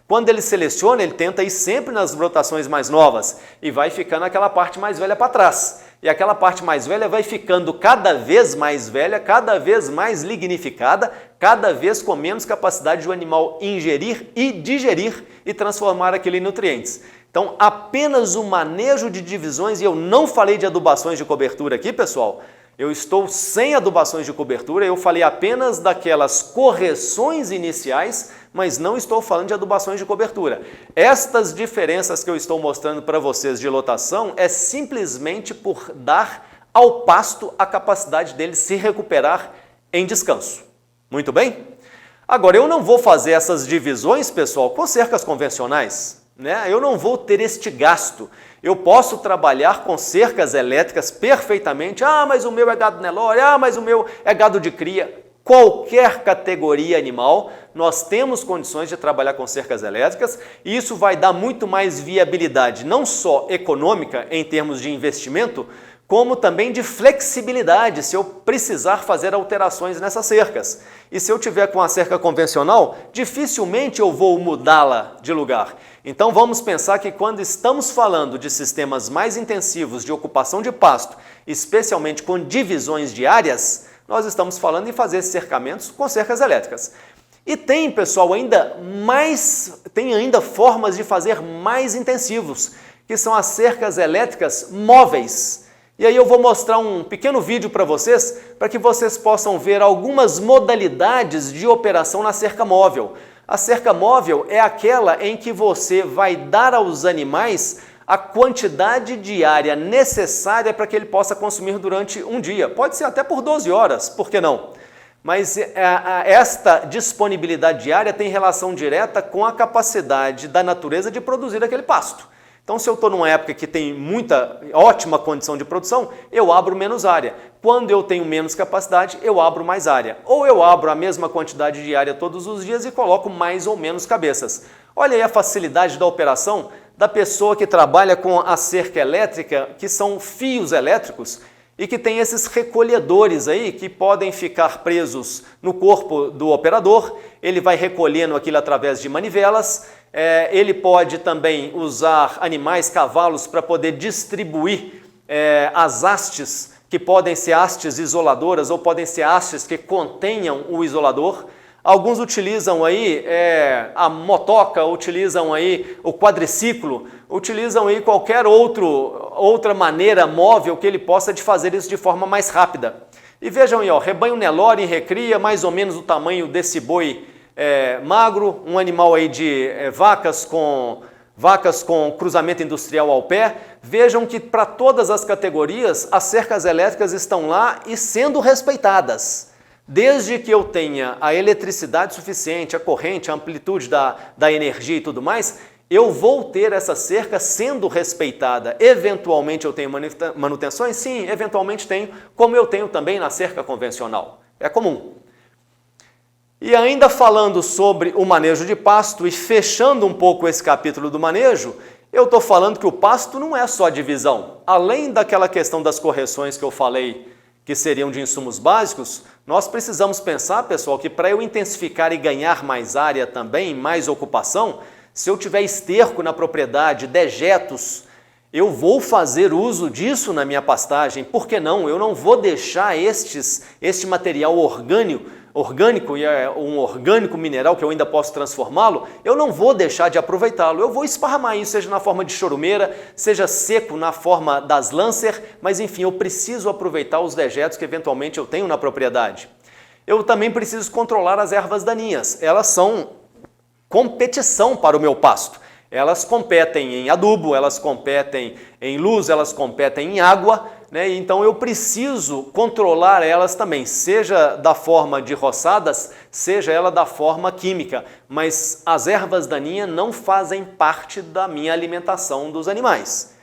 Quando ele seleciona, ele tenta ir sempre nas brotações mais novas e vai ficando aquela parte mais velha para trás. E aquela parte mais velha vai ficando cada vez mais velha, cada vez mais lignificada, cada vez com menos capacidade do animal ingerir e digerir e transformar aquilo em nutrientes. Então, apenas o manejo de divisões, e eu não falei de adubações de cobertura aqui, pessoal, eu estou sem adubações de cobertura, eu falei apenas daquelas correções iniciais, mas não estou falando de adubações de cobertura. Estas diferenças que eu estou mostrando para vocês de lotação é simplesmente por dar ao pasto a capacidade dele se recuperar em descanso. Muito bem? Agora, eu não vou fazer essas divisões, pessoal, com cercas convencionais, né? Eu não vou ter este gasto. Eu posso trabalhar com cercas elétricas perfeitamente. Ah, mas o meu é gado Nelore, ah, mas o meu é gado de cria. Qualquer categoria animal, nós temos condições de trabalhar com cercas elétricas e isso vai dar muito mais viabilidade, não só econômica em termos de investimento, como também de flexibilidade, se eu precisar fazer alterações nessas cercas. E se eu tiver com a cerca convencional, dificilmente eu vou mudá-la de lugar. Então vamos pensar que quando estamos falando de sistemas mais intensivos de ocupação de pasto, especialmente com divisões de áreas, nós estamos falando em fazer cercamentos com cercas elétricas. E tem, pessoal, tem ainda formas de fazer mais intensivos, que são as cercas elétricas móveis. E aí eu vou mostrar um pequeno vídeo para vocês, para que vocês possam ver algumas modalidades de operação na cerca móvel. A cerca móvel é aquela em que você vai dar aos animais a quantidade diária necessária para que ele possa consumir durante um dia. Pode ser até por 12 horas, por que não? Mas esta disponibilidade diária tem relação direta com a capacidade da natureza de produzir aquele pasto. Então, se eu estou numa época que tem ótima condição de produção, eu abro menos área. Quando eu tenho menos capacidade, eu abro mais área. Ou eu abro a mesma quantidade de área todos os dias e coloco mais ou menos cabeças. Olha aí a facilidade da operação da pessoa que trabalha com a cerca elétrica, que são fios elétricos, e que tem esses recolhedores aí que podem ficar presos no corpo do operador. Ele vai recolhendo aquilo através de manivelas. Ele pode também usar animais, cavalos, para poder distribuir as hastes, que podem ser hastes isoladoras ou podem ser hastes que contenham o isolador. Alguns utilizam aí a motoca, utilizam aí o quadriciclo, utilizam aí qualquer outra maneira móvel que ele possa de fazer isso de forma mais rápida. E vejam aí, ó, rebanho Nelore em recria, mais ou menos o tamanho desse boi magro, um animal aí de vacas com cruzamento industrial ao pé. Vejam que para todas as categorias as cercas elétricas estão lá e sendo respeitadas. Desde que eu tenha a eletricidade suficiente, a corrente, a amplitude da energia e tudo mais, eu vou ter essa cerca sendo respeitada. Eventualmente eu tenho manutenções? Sim, eventualmente tenho, como eu tenho também na cerca convencional. É comum. E ainda falando sobre o manejo de pasto e fechando um pouco esse capítulo do manejo, eu estou falando que o pasto não é só divisão. Além daquela questão das correções que eu falei, que seriam de insumos básicos, nós precisamos pensar, pessoal, que para eu intensificar e ganhar mais área também, mais ocupação, se eu tiver esterco na propriedade, dejetos, eu vou fazer uso disso na minha pastagem. Por que não? Eu não vou deixar este material orgânico e um orgânico mineral que eu ainda posso transformá-lo, eu não vou deixar de aproveitá-lo. Eu vou esparramar isso, seja na forma de chorumeira, seja seco na forma das lancer, mas enfim, eu preciso aproveitar os dejetos que eventualmente eu tenho na propriedade. Eu também preciso controlar as ervas daninhas. Elas são competição para o meu pasto. Elas competem em adubo, elas competem em luz, elas competem em água, né? Então eu preciso controlar elas também, seja da forma de roçadas, seja ela da forma química, mas as ervas daninhas não fazem parte da minha alimentação dos animais.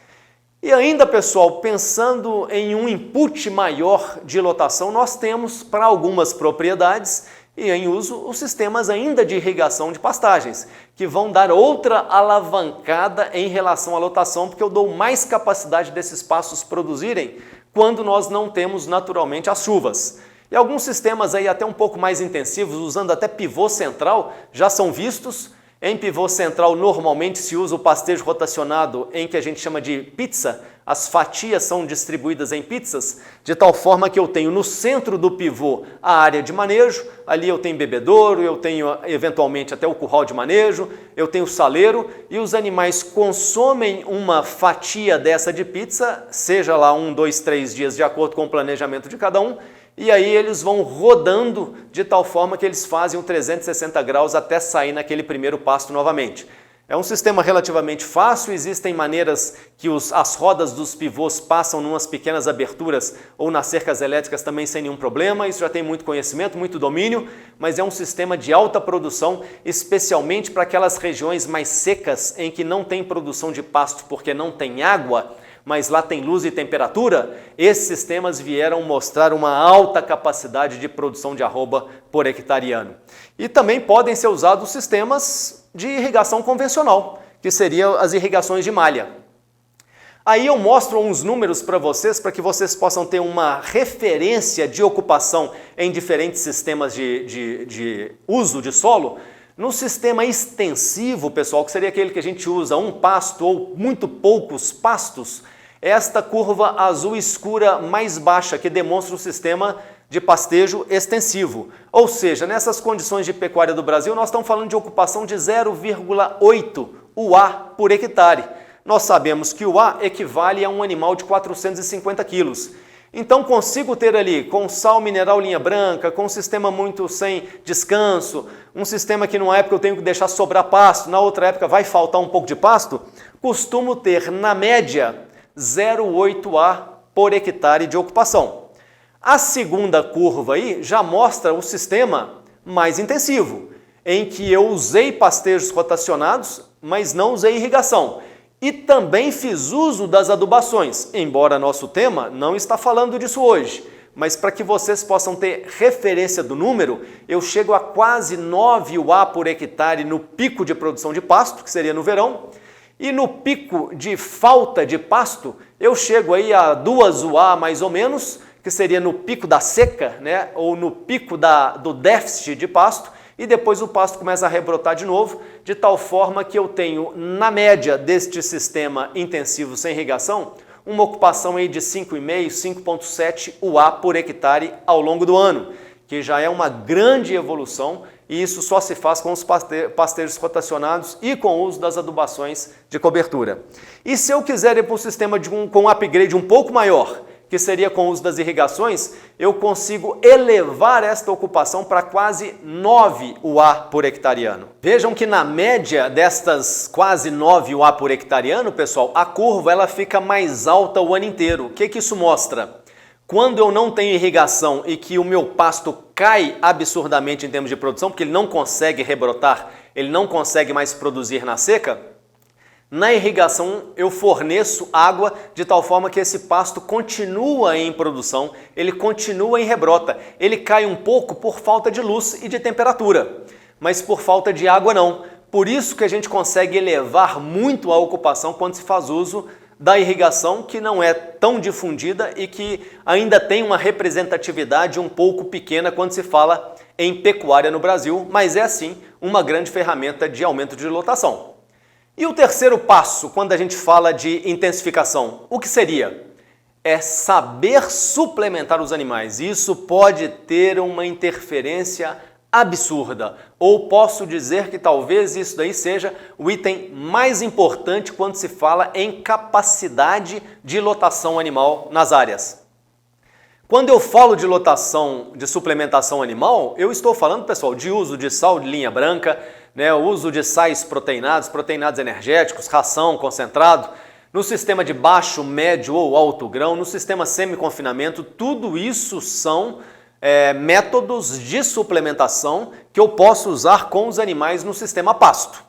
E ainda, pessoal, pensando em um input maior de lotação, nós temos para algumas propriedades e em uso os sistemas ainda de irrigação de pastagens, que vão dar outra alavancada em relação à lotação, porque eu dou mais capacidade desses pastos produzirem quando nós não temos naturalmente as chuvas. E alguns sistemas aí até um pouco mais intensivos, usando até pivô central, já são vistos Em pivô central, normalmente se usa o pastejo rotacionado, em que a gente chama de pizza. As fatias são distribuídas em pizzas, de tal forma que eu tenho no centro do pivô a área de manejo, ali eu tenho bebedouro, eu tenho eventualmente até o curral de manejo, eu tenho o saleiro, e os animais consomem uma fatia dessa de pizza, seja lá 1, 2, 3 dias, de acordo com o planejamento de cada um, e aí eles vão rodando de tal forma que eles fazem um 360 graus até sair naquele primeiro pasto novamente. É um sistema relativamente fácil, existem maneiras que as rodas dos pivôs passam em umas pequenas aberturas ou nas cercas elétricas também sem nenhum problema, isso já tem muito conhecimento, muito domínio, mas é um sistema de alta produção, especialmente para aquelas regiões mais secas em que não tem produção de pasto porque não tem água, mas lá tem luz e temperatura. Esses sistemas vieram mostrar uma alta capacidade de produção de arroba por hectare ano. E também podem ser usados sistemas de irrigação convencional, que seriam as irrigações de malha. Aí eu mostro uns números para vocês possam ter uma referência de ocupação em diferentes sistemas de uso de solo. No sistema extensivo, pessoal, que seria aquele que a gente usa um pasto ou muito poucos pastos, esta curva azul escura mais baixa que demonstra o sistema de pastejo extensivo. Ou seja, nessas condições de pecuária do Brasil, nós estamos falando de ocupação de 0,8 UA por hectare. Nós sabemos que o UA equivale a um animal de 450 quilos. Então consigo ter ali com sal mineral linha branca, com um sistema muito sem descanso, um sistema que numa época eu tenho que deixar sobrar pasto, na outra época vai faltar um pouco de pasto, costumo ter na média 0,8 A por hectare de ocupação. A segunda curva aí já mostra o sistema mais intensivo, em que eu usei pastejos rotacionados, mas não usei irrigação. E também fiz uso das adubações, embora nosso tema não está falando disso hoje. Mas para que vocês possam ter referência do número, eu chego a quase 9 UA por hectare no pico de produção de pasto, que seria no verão, e no pico de falta de pasto, eu chego aí a 2 UA mais ou menos, que seria no pico da seca, né, ou no pico do déficit de pasto, e depois o pasto começa a rebrotar de novo, de tal forma que eu tenho, na média deste sistema intensivo sem irrigação, uma ocupação aí de 5,5, 5,7 UA por hectare ao longo do ano, que já é uma grande evolução, e isso só se faz com os pastejos rotacionados e com o uso das adubações de cobertura. E se eu quiser ir para um sistema com um upgrade um pouco maior, que seria com o uso das irrigações, eu consigo elevar esta ocupação para quase 9 UA por hectare ano. Vejam que na média destas quase 9 UA por hectare ano, pessoal, a curva ela fica mais alta o ano inteiro. O que isso mostra? Quando eu não tenho irrigação e que o meu pasto cai absurdamente em termos de produção, porque ele não consegue rebrotar, ele não consegue mais produzir na seca, na irrigação eu forneço água de tal forma que esse pasto continua em produção, ele continua em rebrota. Ele cai um pouco por falta de luz e de temperatura, mas por falta de água não. Por isso que a gente consegue elevar muito a ocupação quando se faz uso da irrigação, que não é tão difundida e que ainda tem uma representatividade um pouco pequena quando se fala em pecuária no Brasil, mas é sim uma grande ferramenta de aumento de lotação. E o terceiro passo, quando a gente fala de intensificação, o que seria? É saber suplementar os animais. Isso pode ter uma interferência absurda, ou posso dizer que talvez isso daí seja o item mais importante quando se fala em capacidade de lotação animal nas áreas. Quando eu falo de lotação, de suplementação animal, eu estou falando, pessoal, de uso de sal de linha branca, né, o uso de sais proteinados, proteinados energéticos, ração, concentrado, no sistema de baixo, médio ou alto grão, no sistema semi-confinamento, tudo isso são métodos de suplementação que eu posso usar com os animais no sistema pasto.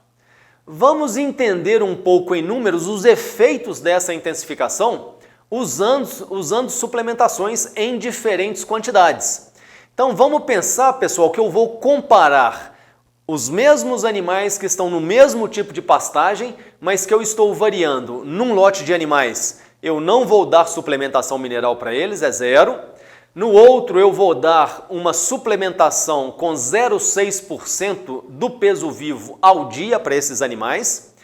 Vamos entender um pouco em números os efeitos dessa intensificação usando suplementações em diferentes quantidades. Então vamos pensar, pessoal, que eu vou comparar os mesmos animais que estão no mesmo tipo de pastagem, mas que eu estou variando num lote de animais. Eu não vou dar suplementação mineral para eles, é 0. No outro eu vou dar uma suplementação com 0,6% do peso vivo ao dia para esses animais.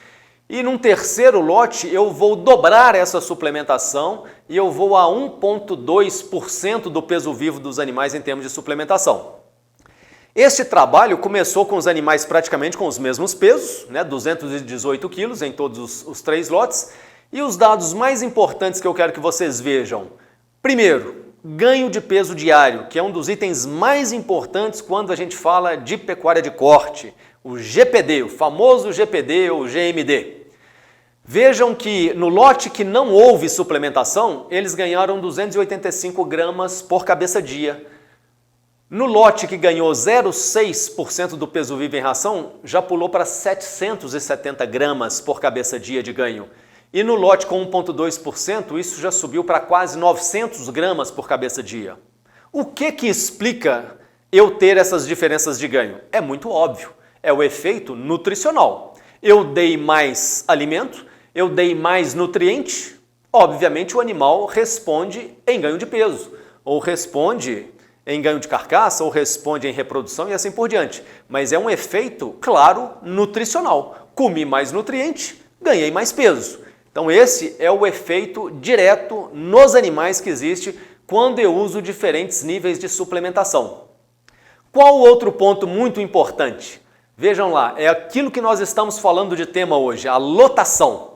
E num terceiro lote eu vou dobrar essa suplementação e eu vou a 1,2% do peso vivo dos animais em termos de suplementação. Este trabalho começou com os animais praticamente com os mesmos pesos, 218 quilos em todos os 3 lotes. E os dados mais importantes que eu quero que vocês vejam. Primeiro, ganho de peso diário, que é um dos itens mais importantes quando a gente fala de pecuária de corte, o GPD, o famoso GPD ou GMD. Vejam que no lote que não houve suplementação, eles ganharam 285 gramas por cabeça dia. No lote que ganhou 0,6% do peso vivo em ração, já pulou para 770 gramas por cabeça dia de ganho. E no lote com 1,2%, isso já subiu para quase 900 gramas por cabeça dia. O que explica eu ter essas diferenças de ganho? É muito óbvio, é o efeito nutricional. Eu dei mais alimento, eu dei mais nutriente, obviamente o animal responde em ganho de peso, ou responde em ganho de carcaça, ou responde em reprodução e assim por diante. Mas é um efeito, claro, nutricional. Comi mais nutriente, ganhei mais peso. Então esse é o efeito direto nos animais que existe quando eu uso diferentes níveis de suplementação. Qual outro ponto muito importante? Vejam lá, é aquilo que nós estamos falando de tema hoje, a lotação.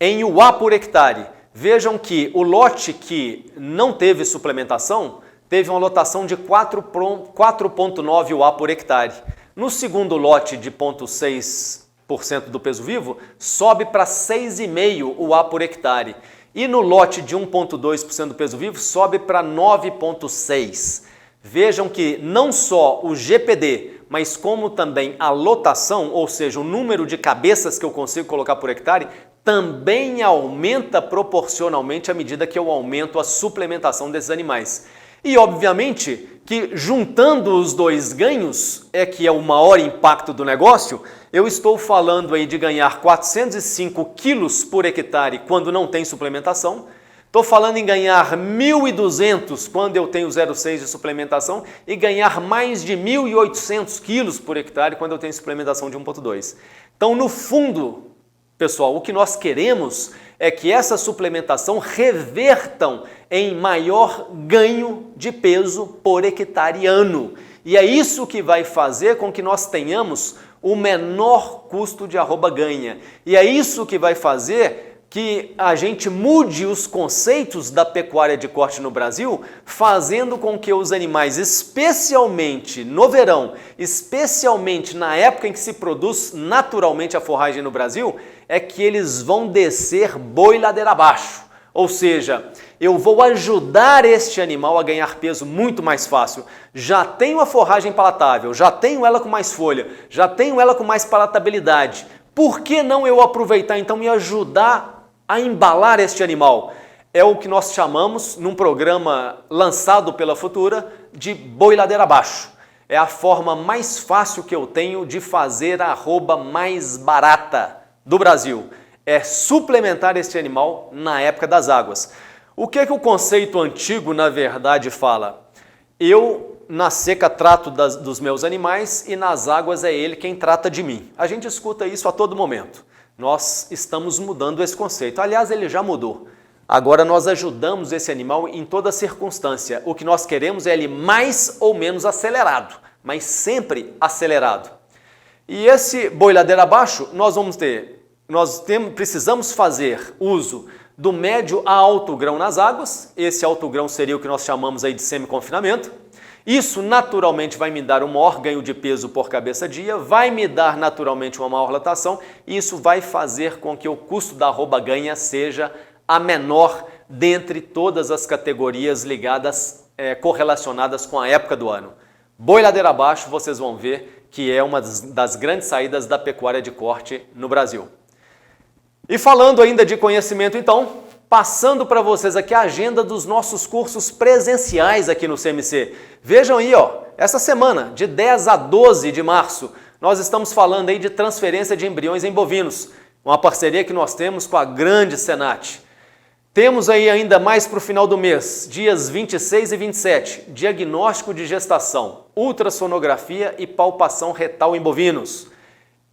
Em UA por hectare, vejam que o lote que não teve suplementação teve uma lotação de 4,9 UA por hectare. No segundo lote de 0,6% do peso vivo, sobe para 6,5 UA por hectare. E no lote de 1,2% do peso vivo, sobe para 9,6. Vejam que não só o GPD, mas como também a lotação, ou seja, o número de cabeças que eu consigo colocar por hectare, também aumenta proporcionalmente à medida que eu aumento a suplementação desses animais. E obviamente que juntando os dois ganhos, que é o maior impacto do negócio, eu estou falando aí de ganhar 405 quilos por hectare quando não tem suplementação, estou falando em ganhar 1.200 quando eu tenho 0,6 de suplementação e ganhar mais de 1.800 quilos por hectare quando eu tenho suplementação de 1,2. Então, no fundo, pessoal, o que nós queremos é que essa suplementação revertam em maior ganho de peso por hectare ano. E é isso que vai fazer com que nós tenhamos o menor custo de arroba ganha. E é isso que vai fazer que a gente mude os conceitos da pecuária de corte no Brasil, fazendo com que os animais, especialmente no verão, especialmente na época em que se produz naturalmente a forragem no Brasil, é que eles vão descer boi ladeira abaixo. Ou seja, eu vou ajudar este animal a ganhar peso muito mais fácil. Já tenho a forragem palatável, já tenho ela com mais folha, já tenho ela com mais palatabilidade. Por que não eu aproveitar então e ajudar a embalar este animal? É o que nós chamamos, num programa lançado pela Futura, de boi ladeira abaixo. É a forma mais fácil que eu tenho de fazer a arroba mais barata do Brasil. É suplementar este animal na época das águas. O que o conceito antigo, na verdade, fala? Eu, na seca, trato dos meus animais e nas águas é ele quem trata de mim. A gente escuta isso a todo momento. Nós estamos mudando esse conceito. Aliás, ele já mudou. Agora nós ajudamos esse animal em toda circunstância. O que nós queremos é ele mais ou menos acelerado, mas sempre acelerado. E esse boi ladeira abaixo, precisamos fazer uso do médio a alto grão nas águas. Esse alto grão seria o que nós chamamos aí de semi-confinamento. Isso naturalmente vai me dar um maior ganho de peso por cabeça dia, vai me dar naturalmente uma maior latação e isso vai fazer com que o custo da arroba ganha seja a menor dentre todas as categorias ligadas, correlacionadas com a época do ano. Boi ladeira abaixo, vocês vão ver que é uma das grandes saídas da pecuária de corte no Brasil. E falando ainda de conhecimento então, passando para vocês aqui a agenda dos nossos cursos presenciais aqui no CMC. Vejam aí, essa semana, de 10 a 12 de março, nós estamos falando aí de transferência de embriões em bovinos, uma parceria que nós temos com a grande Senat. Temos aí ainda mais para o final do mês, dias 26 e 27, diagnóstico de gestação, ultrassonografia e palpação retal em bovinos.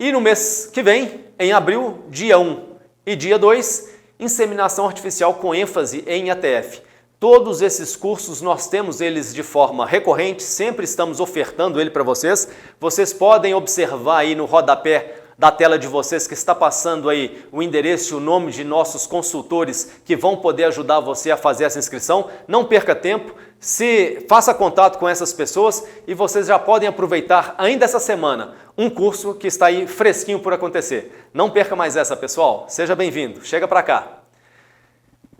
E no mês que vem, em abril, dia 1 e dia 2, inseminação artificial com ênfase em ATF. Todos esses cursos nós temos eles de forma recorrente, sempre estamos ofertando ele para vocês. Vocês podem observar aí no rodapé da tela de vocês que está passando aí o endereço e o nome de nossos consultores que vão poder ajudar você a fazer essa inscrição. Não perca tempo, faça contato com essas pessoas e vocês já podem aproveitar ainda essa semana um curso que está aí fresquinho por acontecer. Não perca mais essa, pessoal. Seja bem-vindo. Chega para cá.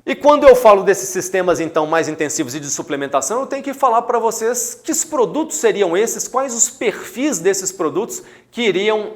E quando eu falo desses sistemas então mais intensivos e de suplementação, eu tenho que falar para vocês que produtos seriam esses, quais os perfis desses produtos que iriam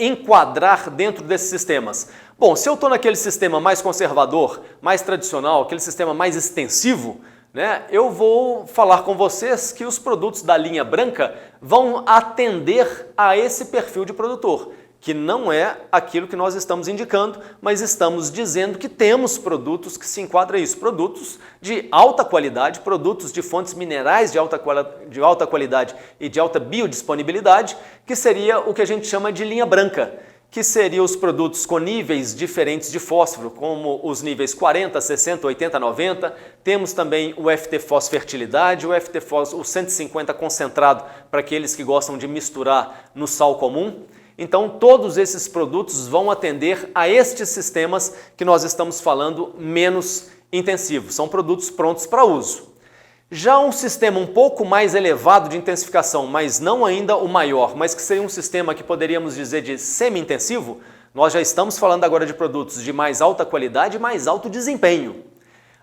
enquadrar dentro desses sistemas. Bom, se eu estou naquele sistema mais conservador, mais tradicional, aquele sistema mais extensivo, né, eu vou falar com vocês que os produtos da linha branca vão atender a esse perfil de produtor, que não é aquilo que nós estamos indicando, mas estamos dizendo que temos produtos que se enquadram a isso, produtos de alta qualidade, produtos de fontes minerais de alta qualidade e de alta biodisponibilidade, que seria o que a gente chama de linha branca, que seriam os produtos com níveis diferentes de fósforo, como os níveis 40, 60, 80, 90. Temos também o FT-Fos Fertilidade, o FT-Fos, o 150 concentrado para aqueles que gostam de misturar no sal comum. Então, todos esses produtos vão atender a estes sistemas que nós estamos falando menos intensivos. São produtos prontos para uso. Já um sistema um pouco mais elevado de intensificação, mas não ainda o maior, mas que seria um sistema que poderíamos dizer de semi-intensivo, nós já estamos falando agora de produtos de mais alta qualidade e mais alto desempenho.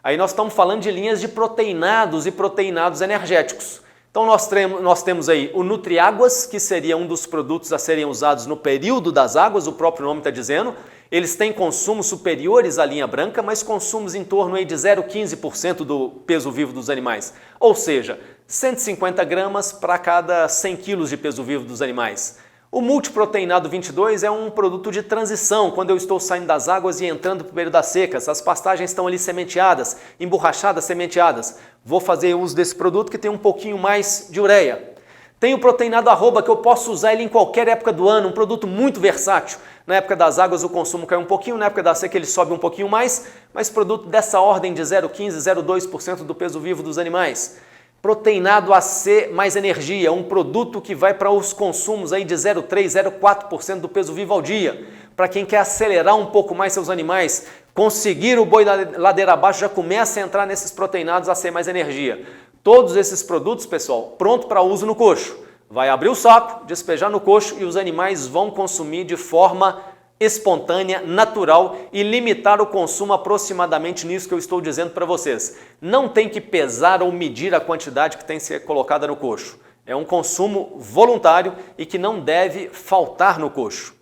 Aí nós estamos falando de linhas de proteinados e proteinados energéticos. Então nós temos aí o Nutriáguas, que seria um dos produtos a serem usados no período das águas, o próprio nome está dizendo. Eles têm consumos superiores à linha branca, mas consumos em torno aí de 0,15% do peso vivo dos animais. Ou seja, 150 gramas para cada 100 quilos de peso vivo dos animais. O Multiproteinado 22 é um produto de transição, quando eu estou saindo das águas e entrando para o período das secas. As pastagens estão ali sementeadas, emborrachadas, sementeadas. Vou fazer uso desse produto que tem um pouquinho mais de ureia. Tem o Proteinado Arroba, que eu posso usar ele em qualquer época do ano, um produto muito versátil. Na época das águas o consumo cai um pouquinho, na época da seca ele sobe um pouquinho mais, mas produto dessa ordem de 0,15%, 0,2% do peso vivo dos animais. Proteinado AC mais energia, um produto que vai para os consumos aí de 0,3%, 0,4% do peso vivo ao dia. Para quem quer acelerar um pouco mais seus animais, conseguir o boi ladeira abaixo, já começa a entrar nesses proteinados AC mais energia. Todos esses produtos, pessoal, pronto para uso no coxo. Vai abrir o saco, despejar no coxo e os animais vão consumir de forma espontânea, natural e limitar o consumo aproximadamente nisso que eu estou dizendo para vocês. Não tem que pesar ou medir a quantidade que tem que ser colocada no coxo. É um consumo voluntário e que não deve faltar no coxo.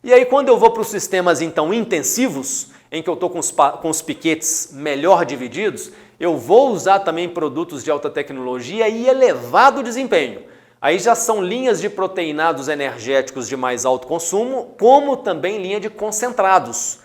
E aí quando eu vou para os sistemas então intensivos, em que eu estou com os piquetes melhor divididos, eu vou usar também produtos de alta tecnologia e elevado desempenho. Aí já são linhas de proteinados energéticos de mais alto consumo, como também linha de concentrados.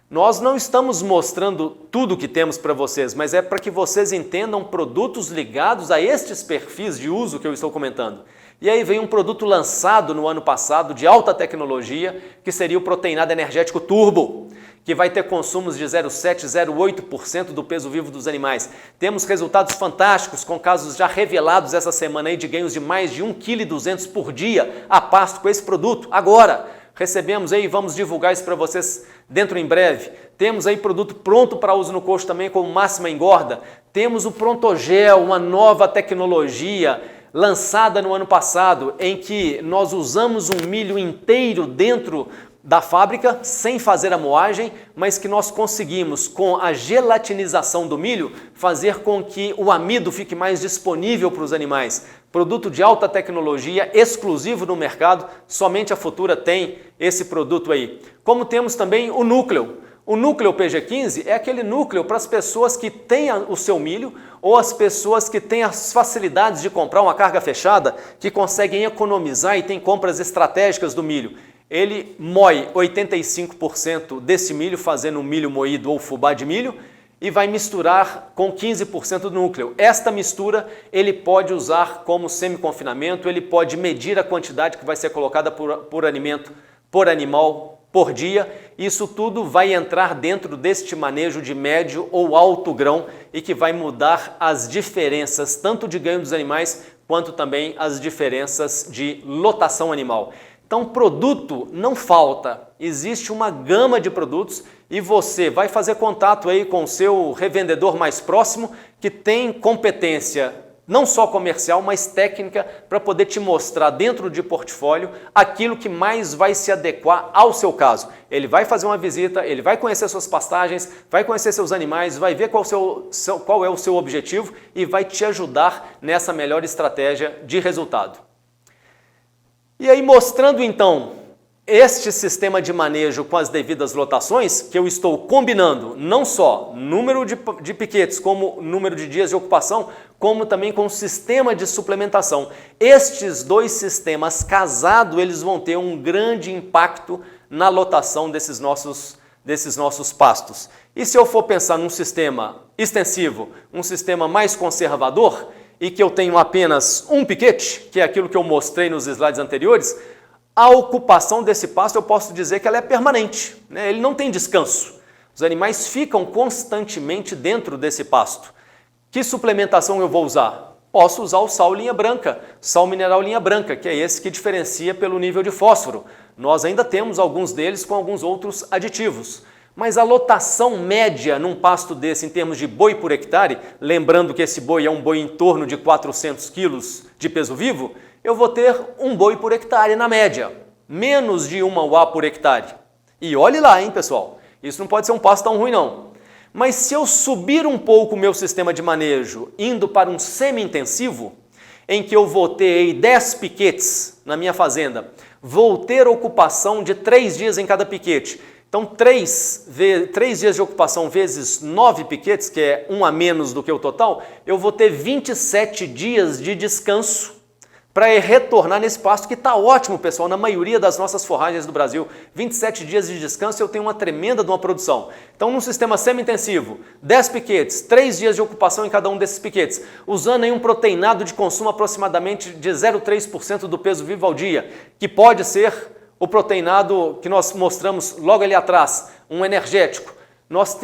Nós não estamos mostrando tudo que temos para vocês, mas é para que vocês entendam produtos ligados a estes perfis de uso que eu estou comentando. E aí vem um produto lançado no ano passado de alta tecnologia, que seria o Proteinado Energético Turbo, que vai ter consumos de 0,7%, 0,8% do peso vivo dos animais. Temos resultados fantásticos com casos já revelados essa semana aí de ganhos de mais de 1,2 kg por dia a pasto com esse produto. Agora, recebemos aí, vamos divulgar isso para vocês dentro em breve. Temos aí produto pronto para uso no coxo também com máxima engorda. Temos o Prontogel, uma nova tecnologia lançada no ano passado, em que nós usamos um milho inteiro dentro da fábrica, sem fazer a moagem, mas que nós conseguimos, com a gelatinização do milho, fazer com que o amido fique mais disponível para os animais. Produto de alta tecnologia, exclusivo no mercado, somente a Futura tem esse produto aí. Como temos também o núcleo. O núcleo PG15 é aquele núcleo para as pessoas que têm o seu milho ou as pessoas que têm as facilidades de comprar uma carga fechada, que conseguem economizar e têm compras estratégicas do milho. Ele moe 85% desse milho, fazendo um milho moído ou fubá de milho, e vai misturar com 15% do núcleo. Esta mistura ele pode usar como semi-confinamento, ele pode medir a quantidade que vai ser colocada por alimento, por animal, por dia. Isso tudo vai entrar dentro deste manejo de médio ou alto grão e que vai mudar as diferenças tanto de ganho dos animais quanto também as diferenças de lotação animal. Então, produto não falta, existe uma gama de produtos e você vai fazer contato aí com o seu revendedor mais próximo que tem competência não só comercial, mas técnica para poder te mostrar dentro de portfólio aquilo que mais vai se adequar ao seu caso. Ele vai fazer uma visita, ele vai conhecer suas pastagens, vai conhecer seus animais, vai ver qual é o seu objetivo e vai te ajudar nessa melhor estratégia de resultado. E aí, mostrando então este sistema de manejo com as devidas lotações, que eu estou combinando não só número de piquetes como número de dias de ocupação, como também com o sistema de suplementação. Estes dois sistemas casados, eles vão ter um grande impacto na lotação desses nossos pastos. E se eu for pensar num sistema extensivo, um sistema mais conservador, e que eu tenho apenas um piquete, que é aquilo que eu mostrei nos slides anteriores, a ocupação desse pasto eu posso dizer que ela é permanente, né? Ele não tem descanso. Os animais ficam constantemente dentro desse pasto. Que suplementação eu vou usar? Posso usar o sal linha branca, sal mineral linha branca, que é esse que diferencia pelo nível de fósforo. Nós ainda temos alguns deles com alguns outros aditivos. Mas a lotação média num pasto desse em termos de boi por hectare, lembrando que esse boi é um boi em torno de 400 quilos de peso vivo, eu vou ter um boi por hectare na média, menos de uma UA por hectare. E olhe lá, hein, pessoal, isso não pode ser um pasto tão ruim não. Mas se eu subir um pouco o meu sistema de manejo, indo para um semi-intensivo, em que eu vou ter aí 10 piquetes na minha fazenda, vou ter ocupação de 3 dias em cada piquete. Então, 3 dias de ocupação vezes 9 piquetes, que é um a menos do que o total, eu vou ter 27 dias de descanso para retornar nesse pasto, que está ótimo, pessoal, na maioria das nossas forragens do Brasil. 27 dias de descanso, eu tenho uma tremenda de uma produção. Então, num sistema semi-intensivo, 10 piquetes, 3 dias de ocupação em cada um desses piquetes, usando aí um proteinado de consumo aproximadamente de 0,3% do peso vivo ao dia, que pode ser o proteinado que nós mostramos logo ali atrás, um energético. Nós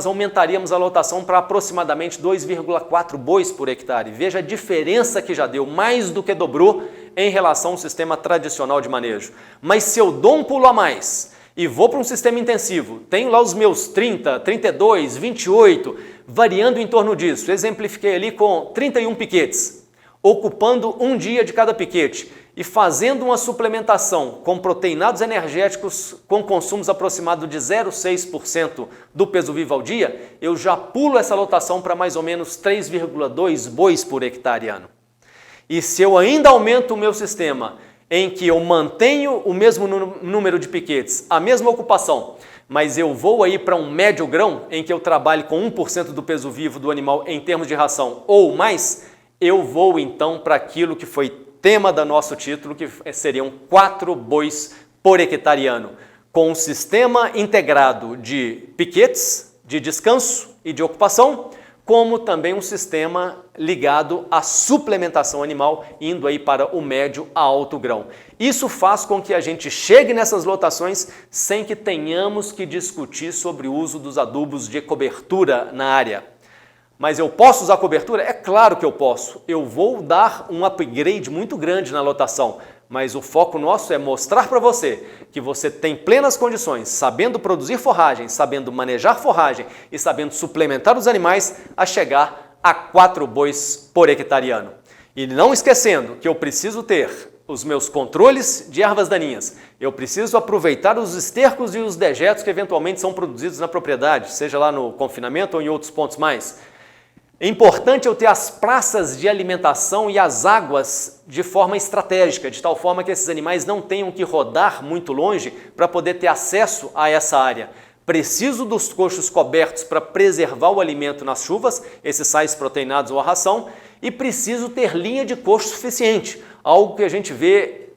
aumentaríamos a lotação para aproximadamente 2,4 bois por hectare. Veja a diferença que já deu, mais do que dobrou em relação ao sistema tradicional de manejo. Mas se eu dou um pulo a mais e vou para um sistema intensivo, tenho lá os meus 30, 32, 28, variando em torno disso. Exemplifiquei ali com 31 piquetes, ocupando um dia de cada piquete e fazendo uma suplementação com proteinados energéticos com consumos aproximados de 0,6% do peso vivo ao dia, eu já pulo essa lotação para mais ou menos 3,2 bois por hectare ano. E se eu ainda aumento o meu sistema, em que eu mantenho o mesmo número de piquetes, a mesma ocupação, mas eu vou aí para um médio grão, em que eu trabalho com 1% do peso vivo do animal em termos de ração ou mais, eu vou então para aquilo que foi tema do nosso título, que seriam 4 bois por hectare ano, com um sistema integrado de piquetes, de descanso e de ocupação, como também um sistema ligado à suplementação animal, indo aí para o médio a alto grão. Isso faz com que a gente chegue nessas lotações sem que tenhamos que discutir sobre o uso dos adubos de cobertura na área. Mas eu posso usar cobertura? É claro que eu posso. Eu vou dar um upgrade muito grande na lotação, mas o foco nosso é mostrar para você que você tem plenas condições, sabendo produzir forragem, sabendo manejar forragem e sabendo suplementar os animais, a chegar a 4 bois por hectare ano. E não esquecendo que eu preciso ter os meus controles de ervas daninhas, eu preciso aproveitar os estercos e os dejetos que eventualmente são produzidos na propriedade, seja lá no confinamento ou em outros pontos mais. É importante eu ter as praças de alimentação e as águas de forma estratégica, de tal forma que esses animais não tenham que rodar muito longe para poder ter acesso a essa área. Preciso dos coxos cobertos para preservar o alimento nas chuvas, esses sais proteinados ou a ração, e preciso ter linha de coxo suficiente, algo que a gente vê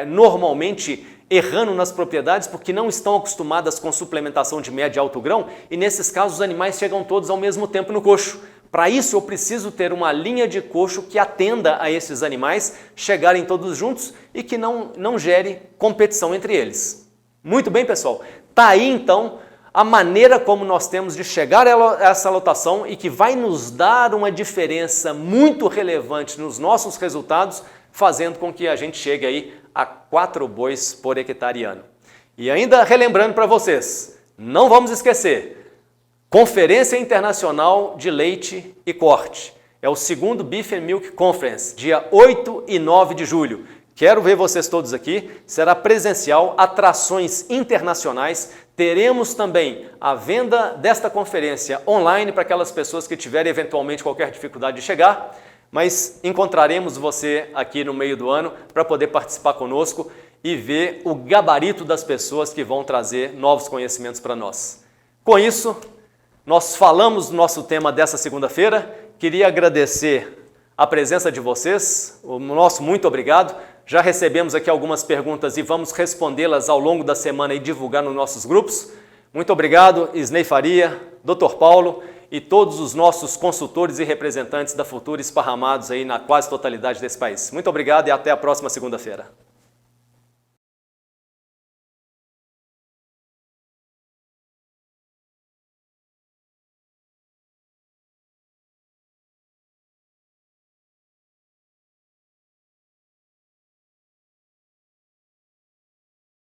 normalmente errando nas propriedades porque não estão acostumadas com suplementação de médio e alto grão e nesses casos os animais chegam todos ao mesmo tempo no coxo. Para isso eu preciso ter uma linha de coxo que atenda a esses animais chegarem todos juntos e que não gere competição entre eles. Muito bem, pessoal. Tá aí então a maneira como nós temos de chegar a essa lotação e que vai nos dar uma diferença muito relevante nos nossos resultados, fazendo com que a gente chegue aí a 4 bois por hectare ano. E ainda relembrando para vocês, não vamos esquecer, Conferência Internacional de Leite e Corte. É o segundo Beef and Milk Conference, dia 8 e 9 de julho. Quero ver vocês todos aqui, será presencial, atrações internacionais. Teremos também a venda desta conferência online para aquelas pessoas que tiverem eventualmente qualquer dificuldade de chegar, mas encontraremos você aqui no meio do ano para poder participar conosco e ver o gabarito das pessoas que vão trazer novos conhecimentos para nós. Com isso, nós falamos do nosso tema dessa segunda-feira. Queria agradecer a presença de vocês, o nosso muito obrigado. Já recebemos aqui algumas perguntas e vamos respondê-las ao longo da semana e divulgar nos nossos grupos. Muito obrigado, Isnei Faria, Dr. Paulo e todos os nossos consultores e representantes da Futura esparramados aí na quase totalidade desse país. Muito obrigado e até a próxima segunda-feira.